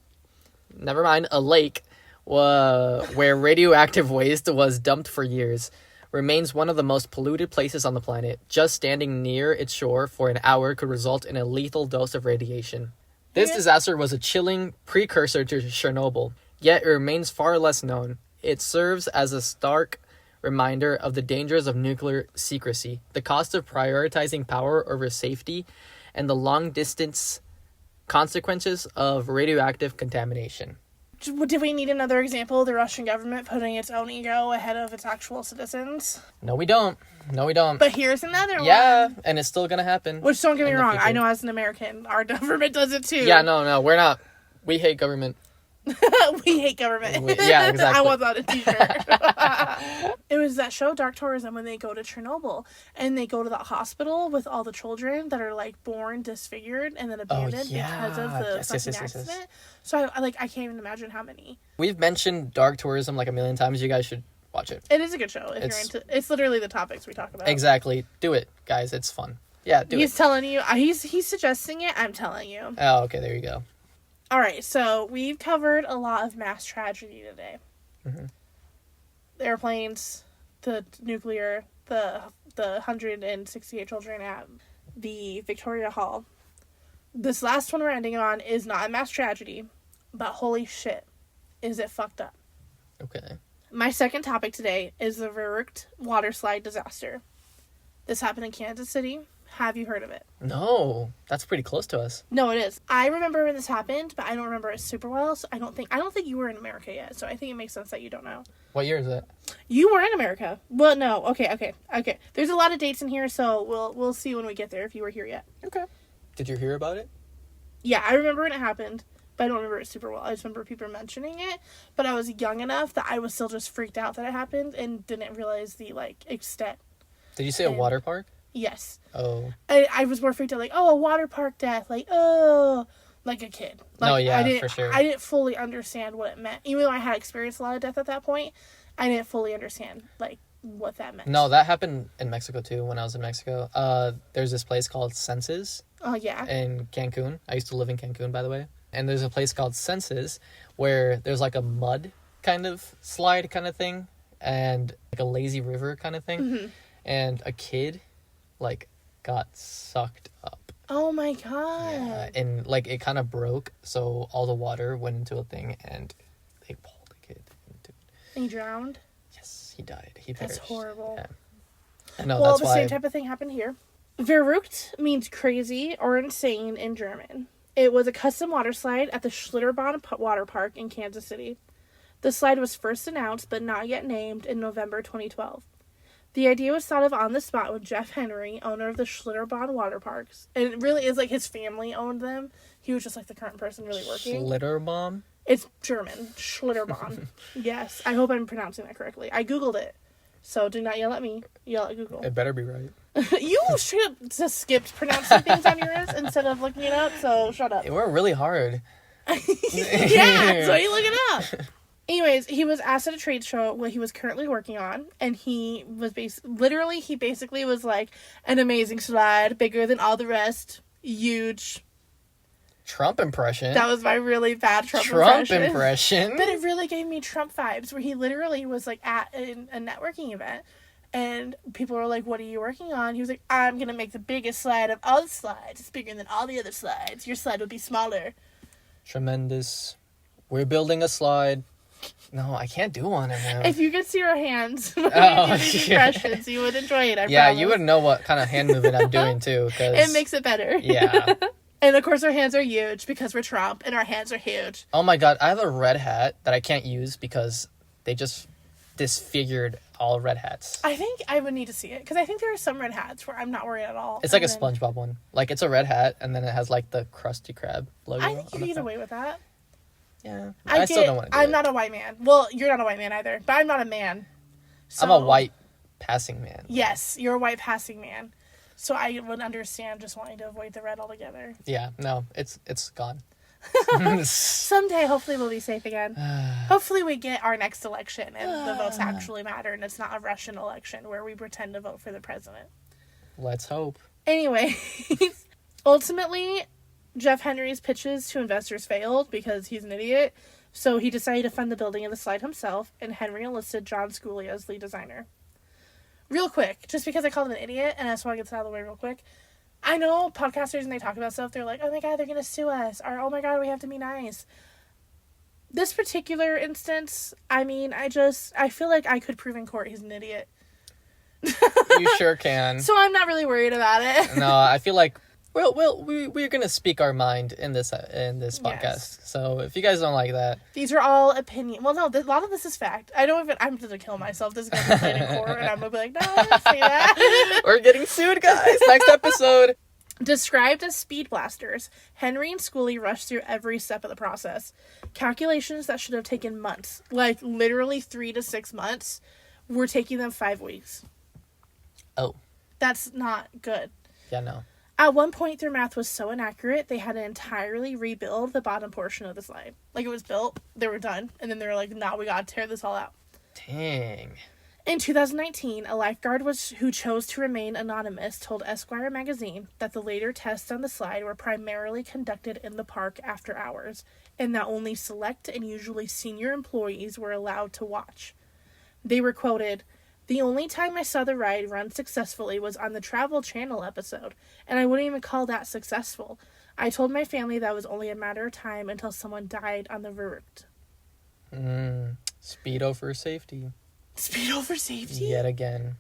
a lake where radioactive waste was dumped for years, remains one of the most polluted places on the planet. Just standing near its shore for an hour could result in a lethal dose of radiation. This disaster was a chilling precursor to Chernobyl, yet it remains far less known. It serves as a stark reminder of the dangers of nuclear secrecy, the cost of prioritizing power over safety, and the long-distance consequences of radioactive contamination. Do we need another example of the Russian government putting its own ego ahead of its actual citizens? No, we don't. But here's another one. Yeah, and it's still going to happen. Which, don't get me wrong, I know as an American, our government does it too. Yeah, no, we're not. We hate government. We hate government. Yeah, exactly. I want that on a t-shirt. It was that show, Dark Tourism, when they go to Chernobyl and they go to the hospital with all the children that are like born disfigured and then abandoned because of the accident. Yes. So I can't even imagine how many. We've mentioned Dark Tourism like a million times. You guys should watch it. It is a good show if you're into. It's literally the topics we talk about. Exactly. Do it, guys. It's fun. Yeah, do it. He's telling you. He's suggesting it. I'm telling you. Oh, okay. There you go. All right, so we've covered a lot of mass tragedy today. Mm-hmm. The airplanes, the nuclear, the 168 children at the Victoria Hall. This last one we're ending on is not a mass tragedy, but holy shit, is it fucked up. Okay. My second topic today is the Verrückt Waterslide disaster. This happened in Kansas City. Have you heard of it? No, that's pretty close to us. No, it is. I remember when this happened, but I don't remember it super well. So I don't think you were in America yet. So I think it makes sense that you don't know. What year is it? You were in America. Well, no. Okay. There's a lot of dates in here, so we'll see when we get there if you were here yet. Okay. Did you hear about it? Yeah, I remember when it happened, but I don't remember it super well. I just remember people mentioning it, but I was young enough that I was still just freaked out that it happened and didn't realize the extent. Did you say a water park? Yes. Oh. I was more freaked out, a water park death, like a kid. For sure. I didn't fully understand what it meant. Even though I had experienced a lot of death at that point, I didn't fully understand, what that meant. No, that happened in Mexico, too, when I was in Mexico. There's this place called Senses. Oh, yeah. In Cancun. I used to live in Cancun, by the way. And there's a place called Senses where there's, a mud kind of slide kind of thing and, a lazy river kind of thing. Mm-hmm. And a kid got sucked up. Oh my god. Yeah, and it kind of broke, so all the water went into a thing and they pulled the kid into it. And he drowned? Yes, he died. He perished. That's horrible. Yeah. No, well, that's the why... same type of thing happened here. Verrückt means crazy or insane in German. It was a custom water slide at the Schlitterbahn Water Park in Kansas City. The slide was first announced but not yet named in November 2012. The idea was thought of on the spot with Jeff Henry, owner of the Schlitterbahn Water Parks. And it really is his family owned them. He was just the current person really working. Schlitterbahn? It's German. Schlitterbahn. Yes. I hope I'm pronouncing that correctly. I Googled it. So do not yell at me. Yell at Google. It better be right. You straight up just skipped pronouncing things on yours instead of looking it up, so shut up. It worked really hard. Yeah, so you look it up. Anyways, he was asked at a trade show what he was currently working on, and he was basically was an amazing slide, bigger than all the rest, huge. Trump impression. That was my really bad Trump impression. But it really gave me Trump vibes, where he literally was at a networking event, and people were like, "What are you working on?" He was like, "I'm gonna make the biggest slide of all the slides. It's bigger than all the other slides. Your slide will be smaller." Tremendous. We're building a slide. No, I can't do one of them. If you could see our hands when we do these impressions, you would enjoy it, I promise. You would know what kind of hand movement I'm doing, too. Cause, it makes it better. Yeah. And, of course, our hands are huge because we're Trump, and our hands are huge. Oh, my God. I have a red hat that I can't use because they just disfigured all red hats. I think I would need to see it, because I think there are some red hats where I'm not worried at all. It's a SpongeBob one. It's a red hat, and then it has, the Krusty Krab logo. I think you can get away with that. Yeah. I still don't want to do I'm not a white man. Well, you're not a white man either, but I'm not a man. So, I'm a white passing man. Yes, you're a white passing man. So I would understand just wanting to avoid the red altogether. Yeah, no, it's gone. Someday, hopefully, we'll be safe again. Hopefully, we get our next election and the votes actually matter, and it's not a Russian election where we pretend to vote for the president. Let's hope. Anyway. Ultimately, Jeff Henry's pitches to investors failed because he's an idiot, so he decided to fund the building of the slide himself, and Henry enlisted John Schooley as lead designer. Real quick, just because I called him an idiot, and I just want to get this out of the way real quick, I know podcasters, and they talk about stuff, they're like, oh my god, they're going to sue us, or oh my god, we have to be nice. This particular instance, I mean, I feel like I could prove in court he's an idiot. You sure can. So I'm not really worried about it. No, I feel like we're gonna speak our mind in this podcast. Yes. So if you guys don't like that, these are all opinion. Well, no, a lot of this is fact. I'm gonna kill myself. This is gonna be played in court, and I'm gonna be like, no, I didn't say that. We're getting sued, guys. Next episode. Described as speed blasters, Henry and Schooley rushed through every step of the process. Calculations that should have taken months, like literally 3 to 6 months, were taking them 5 weeks. Oh. That's not good. Yeah, no. At one point, their math was so inaccurate, they had to entirely rebuild the bottom portion of the slide. Like, it was built, they were done, and then they were like, nah, we gotta tear this all out. Dang. In 2019, a lifeguard who chose to remain anonymous told Esquire magazine that the later tests on the slide were primarily conducted in the park after hours, and that only select and usually senior employees were allowed to watch. They were quoted, "The only time I saw the ride run successfully was on the Travel Channel episode, and I wouldn't even call that successful. I told my family that was only a matter of time until someone died on the Verrückt." Speed over safety. Speed over safety? Yet again.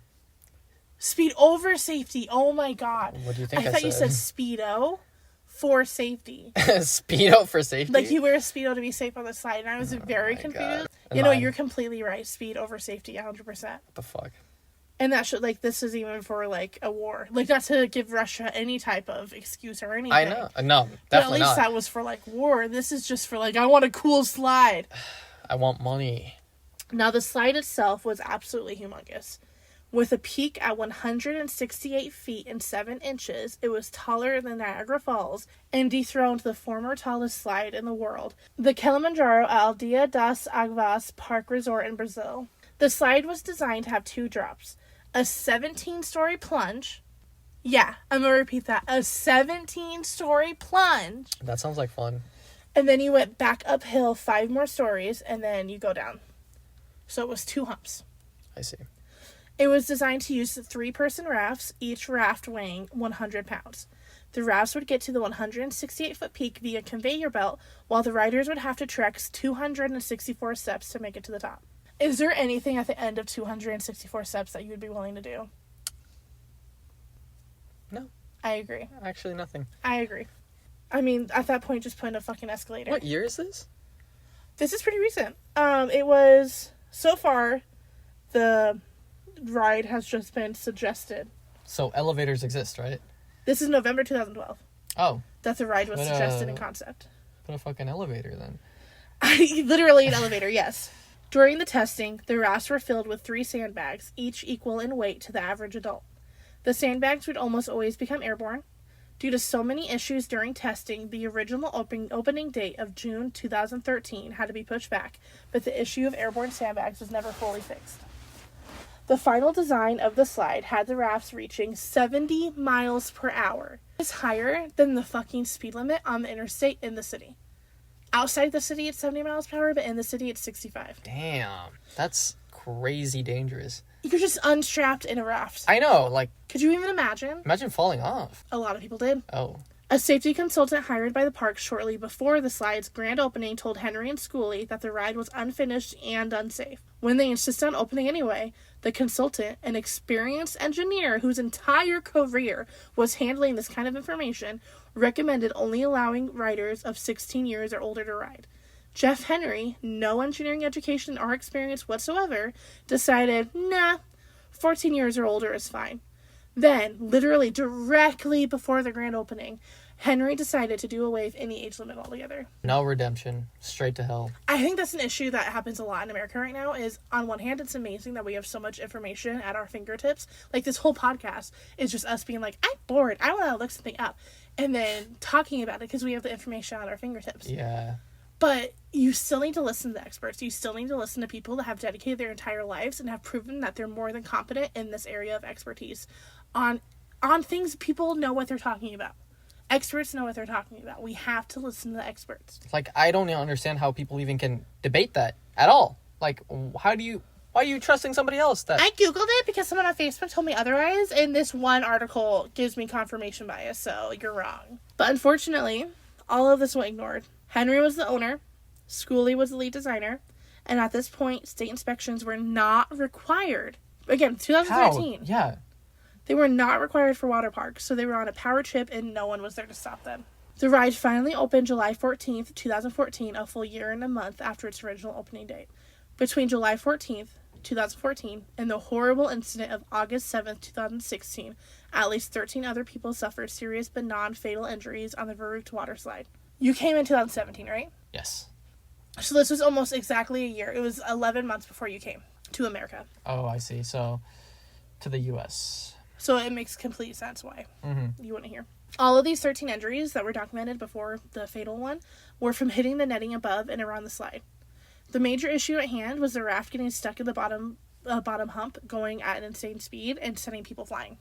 Speed over safety. Oh my god. What do you think I thought you said Speedo for safety. Speedo for safety? Like you wear a Speedo to be safe on the slide, and I was very confused. You know, you're completely right. Speed over safety, 100%. What the fuck? And that should, like, this is even for, like, a war. Like, not to give Russia any type of excuse or anything. I know. No, definitely but at least that was for, like, war. This is just for, like, I want a cool slide. I want money. Now, the slide itself was absolutely humongous. With a peak at 168 feet and 7 inches, it was taller than Niagara Falls and dethroned the former tallest slide in the world, the Kilimanjaro Aldeia das Águas Park Resort in Brazil. The slide was designed to have 2 drops, a 17-story plunge. Yeah, I'm going to repeat that. A 17-story plunge. That sounds like fun. And then you went back uphill 5 more stories, and then you go down. So it was 2 humps. I see. It was designed to use 3-person rafts, each raft weighing 100 pounds. The rafts would get to the 168-foot peak via conveyor belt, while the riders would have to trek 264 steps to make it to the top. Is there anything at the end of 264 steps that you would be willing to do? No. I agree. Actually, nothing. I agree. I mean, at that point, just put in a fucking escalator. What year is this? This is pretty recent. It was, so far, the ride has just been suggested. So elevators exist, right? This is November 2012. Oh. That the ride was suggested in concept. Put a fucking elevator then. Literally an elevator, yes. During the testing, the rafts were filled with 3 sandbags, each equal in weight to the average adult. The sandbags would almost always become airborne. Due to so many issues during testing, the original opening date of June 2013 had to be pushed back, but the issue of airborne sandbags was never fully fixed. The final design of the slide had the rafts reaching 70 miles per hour. It's higher than the fucking speed limit on the interstate in the city. Outside the city, it's 70 miles per hour, but in the city, it's 65. Damn. That's crazy dangerous. You're just unstrapped in a raft. I know, like... Could you even imagine? Imagine falling off. A lot of people did. Oh. A safety consultant hired by the park shortly before the slide's grand opening told Henry and Schooley that the ride was unfinished and unsafe. When they insisted on opening anyway, the consultant, an experienced engineer whose entire career was handling this kind of information, recommended only allowing riders of 16 years or older to ride. Jeff Henry, no engineering education or experience whatsoever, decided, nah, 14 years or older is fine. Then, literally directly before the grand opening, Henry decided to do away with any age limit altogether. No redemption. Straight to hell. I think that's an issue that happens a lot in America right now, is on one hand, it's amazing that we have so much information at our fingertips. Like, this whole podcast is just us being like, I'm bored, I want to look something up. And then talking about it because we have the information at our fingertips. Yeah. But you still need to listen to the experts. You still need to listen to people that have dedicated their entire lives and have proven that they're more than competent in this area of expertise on things people know what they're talking about. Experts know what they're talking about. We have to listen to the experts. Like, I don't understand how people even can debate that at all. Like, why are you trusting somebody else? I Googled it because someone on Facebook told me otherwise, and this one article gives me confirmation bias, so you're wrong. But unfortunately, all of this was ignored. Henry was the owner, Schooley was the lead designer, and at this point, state inspections were not required. Again, 2013. How? Yeah. They were not required for water parks, so they were on a power trip and no one was there to stop them. The ride finally opened July 14th, 2014, a full year and a month after its original opening date. Between July 14th, 2014, and the horrible incident of August 7th, 2016, at least 13 other people suffered serious but non-fatal injuries on the Verrückt Waterslide. You came in 2017, right? Yes. So this was almost exactly a year. It was 11 months before you came to America. Oh, I see. So, to the U.S. So it makes complete sense why you wouldn't hear. All of these 13 injuries that were documented before the fatal one were from hitting the netting above and around the slide. The major issue at hand was the raft getting stuck in the bottom hump, going at an insane speed and sending people flying.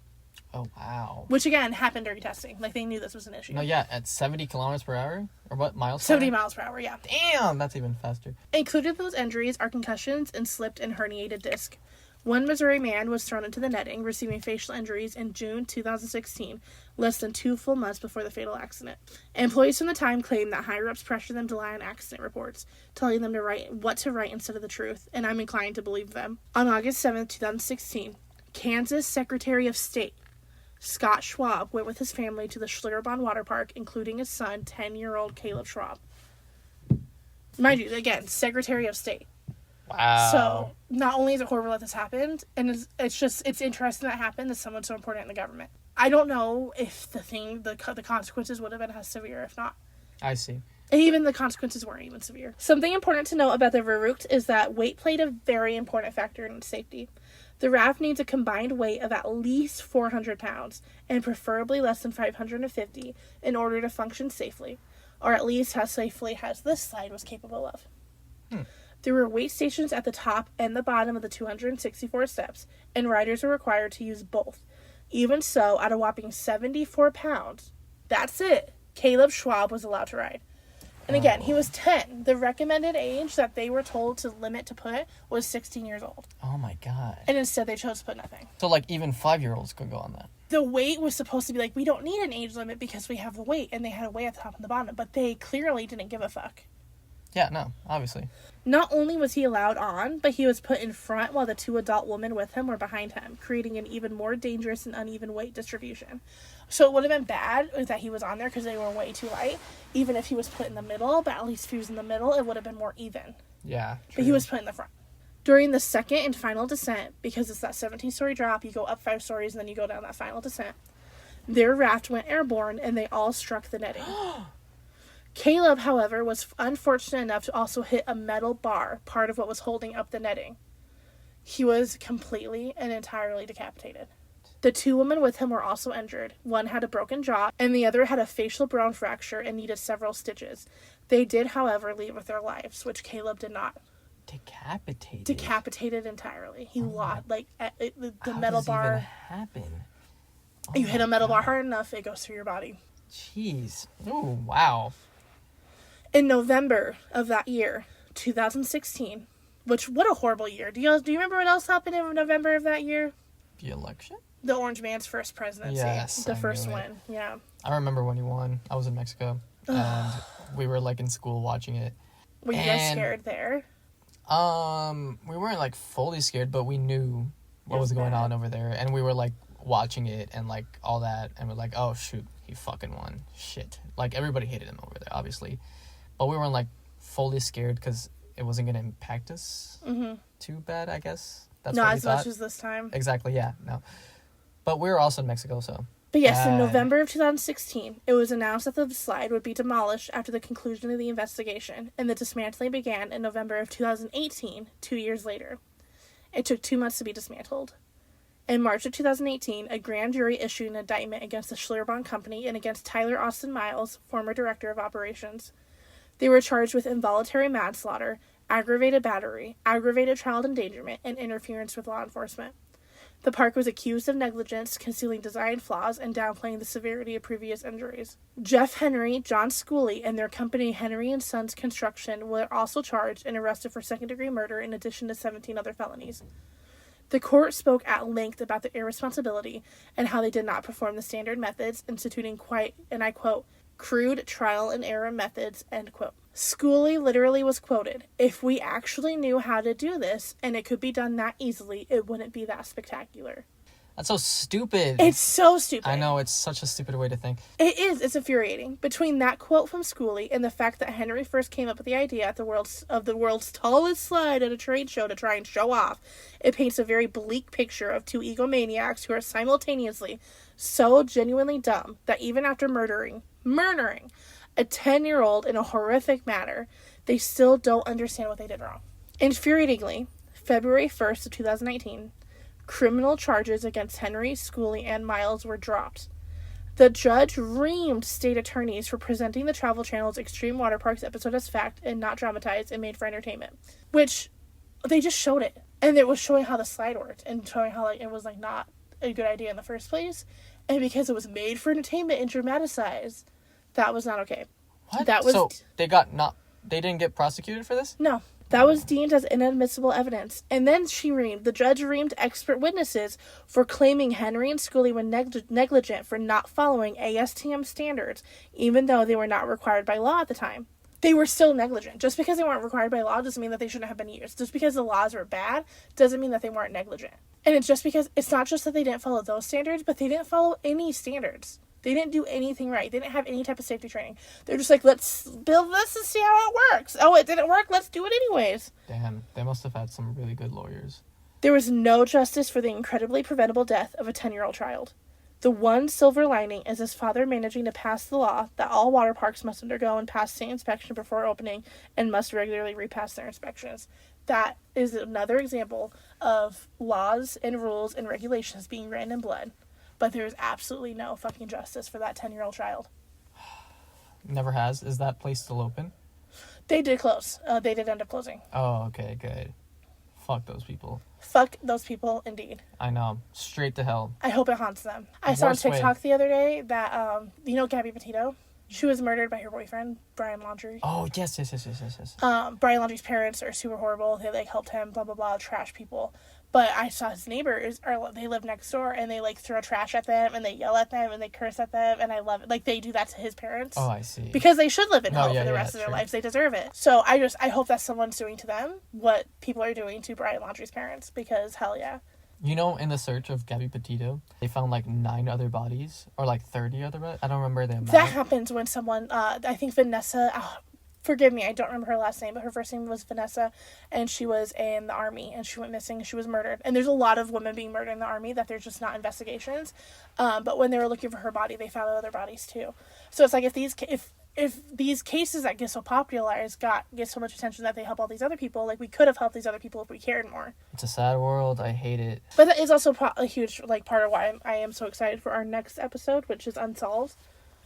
Oh, wow. Which, again, happened during testing. Like, they knew this was an issue. No, yeah, at 70 kilometers per hour? Or what, miles per 70 hour? miles per hour, yeah. Damn, that's even faster. Included in those injuries are concussions and slipped and herniated disc. One Missouri man was thrown into the netting, receiving facial injuries in June 2016, less than 2 full months before the fatal accident. Employees from the time claimed that higher-ups pressured them to lie on accident reports, telling them to write what to write instead of the truth, and I'm inclined to believe them. On August 7, 2016, Kansas Secretary of State Scott Schwab went with his family to the Schlitterbahn Water Park, including his son, 10-year-old Caleb Schwab. Mind you, again, Secretary of State. Wow. So, not only is it horrible that this happened, and it's interesting that happened to someone so important in the government. I don't know if the consequences would have been as severe if not. I see. And even the consequences weren't even severe. Something important to note about the Verrückt is that weight played a very important factor in its safety. The raft needs a combined weight of at least 400 pounds, and preferably less than 550, in order to function safely, or at least as safely as this slide was capable of. There were weight stations at the top and the bottom of the 264 steps, and riders were required to use both. Even so, at a whopping 74 pounds, that's it, Caleb Schwab was allowed to ride. And again, he was 10. The recommended age that they were told to limit to put was 16 years old. Oh my god. And instead they chose to put nothing. So, like, even 5-year-olds could go on that. The weight was supposed to be like, we don't need an age limit because we have the weight, and they had a weight at the top and the bottom, but they clearly didn't give a fuck. Yeah, no, obviously. Not only was he allowed on, but he was put in front while the 2 adult women with him were behind him, creating an even more dangerous and uneven weight distribution. So it would have been bad that he was on there because they were way too light, even if he was put in the middle, but at least if he was in the middle, it would have been more even. Yeah, true. But he was put in the front. During the second and final descent, because it's that 17-story drop, you go up 5 stories and then you go down that final descent, their raft went airborne and they all struck the netting. Caleb, however, was unfortunate enough to also hit a metal bar, part of what was holding up the netting. He was completely and entirely decapitated. The 2 women with him were also injured. One had a broken jaw, and the other had a facial bone fracture and needed several stitches. They did, however, leave with their lives, which Caleb did not. Decapitated? Decapitated entirely. He lost, the How metal does bar. Even happen? Oh You hit a my metal bar God. hard enough, it goes through your body. Jeez. Oh, wow. In November of that year, 2016, which, what a horrible year. Do you remember what else happened in November of that year? The election? The Orange Man's first presidency. Yes, The I first knew it. one, yeah. I remember when he won. I was in Mexico. And we were, like, in school watching it. Were you guys scared there? We weren't, like, fully scared, but we knew what was going on over there. And we were, like, watching it and, like, all that. And we're like, oh, shoot, he fucking won. Shit. Like, everybody hated him over there, obviously. But we weren't, like, fully scared because it wasn't going to impact us too bad, I guess. That's Not what we as much thought. as this time. Exactly, yeah, no. But we were also in Mexico, so. But yes, in November of 2016, it was announced that the slide would be demolished after the conclusion of the investigation, and the dismantling began in November of 2018, 2 years later. It took 2 months to be dismantled. In March of 2018, a grand jury issued an indictment against the Schlitterbahn Company and against Tyler Austin Miles, former director of operations. They were charged with involuntary manslaughter, aggravated battery, aggravated child endangerment, and interference with law enforcement. The park was accused of negligence, concealing design flaws, and downplaying the severity of previous injuries. Jeff Henry, John Schooley, and their company Henry & Sons Construction were also charged and arrested for second-degree murder in addition to 17 other felonies. The court spoke at length about their irresponsibility and how they did not perform the standard methods, instituting quite, and I quote, crude trial and error methods, end quote. Schooley literally was quoted, "If we actually knew how to do this, and it could be done that easily, it wouldn't be that spectacular." That's so stupid. It's so stupid. I know, it's such a stupid way to think. It is. It's infuriating. Between that quote from Schooley and the fact that Henry first came up with the idea at the world's tallest slide at a trade show to try and show off, it paints a very bleak picture of two egomaniacs who are simultaneously so genuinely dumb that even after murdering a 10-year-old in a horrific manner, they still don't understand what they did wrong. Infuriatingly, February 1st of 2019, criminal charges against Henry, Schooley, and Miles were dropped. The judge reamed state attorneys for presenting the Travel Channel's Extreme Water Parks episode as fact and not dramatized and made for entertainment. Which, they just showed it. And it was showing how the slide worked and showing how it was not a good idea in the first place. And because it was made for entertainment and dramatized, that was not okay. What? That was... So, they didn't get prosecuted for this? No. That was deemed as inadmissible evidence. And then the judge reamed expert witnesses for claiming Henry and Schooley were negligent for not following ASTM standards, even though they were not required by law at the time. They were still negligent. Just because they weren't required by law doesn't mean that they shouldn't have been used. Just because the laws were bad doesn't mean that they weren't negligent. And it's just because, it's not just that they didn't follow those standards, but they didn't follow any standards. They didn't do anything right. They didn't have any type of safety training. They're just like, let's build this and see how it works. Oh, it didn't work. Let's do it anyways. Damn, they must have had some really good lawyers. There was no justice for the incredibly preventable death of a 10-year-old child. The one silver lining is his father managing to pass the law that all water parks must undergo and pass state inspection before opening and must regularly repass their inspections. That is another example of laws and rules and regulations being written in blood. But there is absolutely no fucking justice for that 10-year-old child. Never has. Is that place still open? They did close. They did end up closing. Oh, okay, good. Fuck those people. Fuck those people, indeed. I know. Straight to hell. I hope it haunts them. I saw on TikTok the other day that, you know Gabby Petito? She was murdered by her boyfriend, Brian Laundrie. Oh, yes. Brian Laundrie's parents are super horrible. They, helped him, blah, blah, blah, trash people. But I saw his neighbors, they live next door, and they, throw trash at them, and they yell at them, and they curse at them, and I love it. They do that to his parents. Oh, I see. Because they should live in hell for the rest of their lives. They deserve it. So I hope that someone's doing to them what people are doing to Brian Laundrie's parents, because hell yeah. You know, in the search of Gabby Petito, they found 9 other bodies, or 30 other bodies. I don't remember the amount. That happens when someone, I think Vanessa, forgive me, I don't remember her last name, but her first name was Vanessa, and she was in the army, and she went missing, and she was murdered. And there's a lot of women being murdered in the army that there's just not investigations. But when they were looking for her body, they found other bodies too. So it's if these cases that get so popularized get so much attention that they help all these other people, we could have helped these other people if we cared more. It's a sad world. I hate it. But that is also a huge part of why I am so excited for our next episode, which is Unsolved.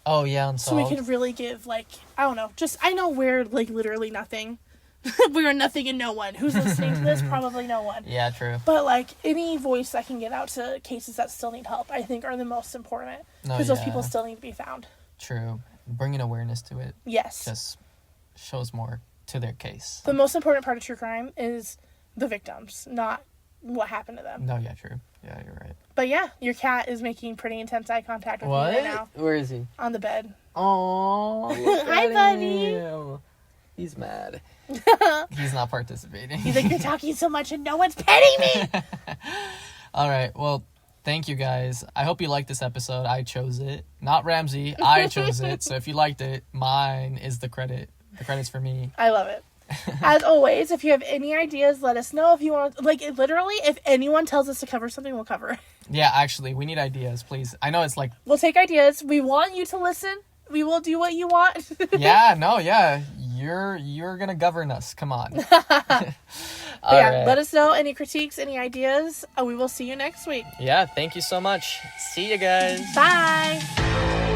Oh, yeah, Unsolved. So we can really give, I don't know, I know we're, literally nothing. We're nothing and no one. Who's listening to this? Probably no one. Yeah, true. But, any voice that can get out to cases that still need help, I think are the most important. Because those people still need to be found. True. Bringing awareness to it. Yes. Just shows more to their case. The most important part of true crime is the victims, not what happened to them. No, yeah, true. Yeah, you're right. But yeah, your cat is making pretty intense eye contact with me right now. Where is he? On the bed. Oh, hi, buddy. Him. He's mad. He's not participating. He's like, you're talking so much and no one's petting me. All right, well, thank you guys. I hope you liked this episode. I chose it. Not Ramsey. I chose it. So if you liked it, mine is the credit. The credit's for me. I love it. As always, if you have any ideas, let us know. If you want, literally, if anyone tells us to cover something, we'll cover it. Yeah, actually, we need ideas, please. I know it's we'll take ideas. We want you to listen. We will do what you want. Yeah. You're gonna govern us. Come on. Right. Let us know any critiques, any ideas. We will see you next week. Yeah, thank you so much. See you guys. Bye.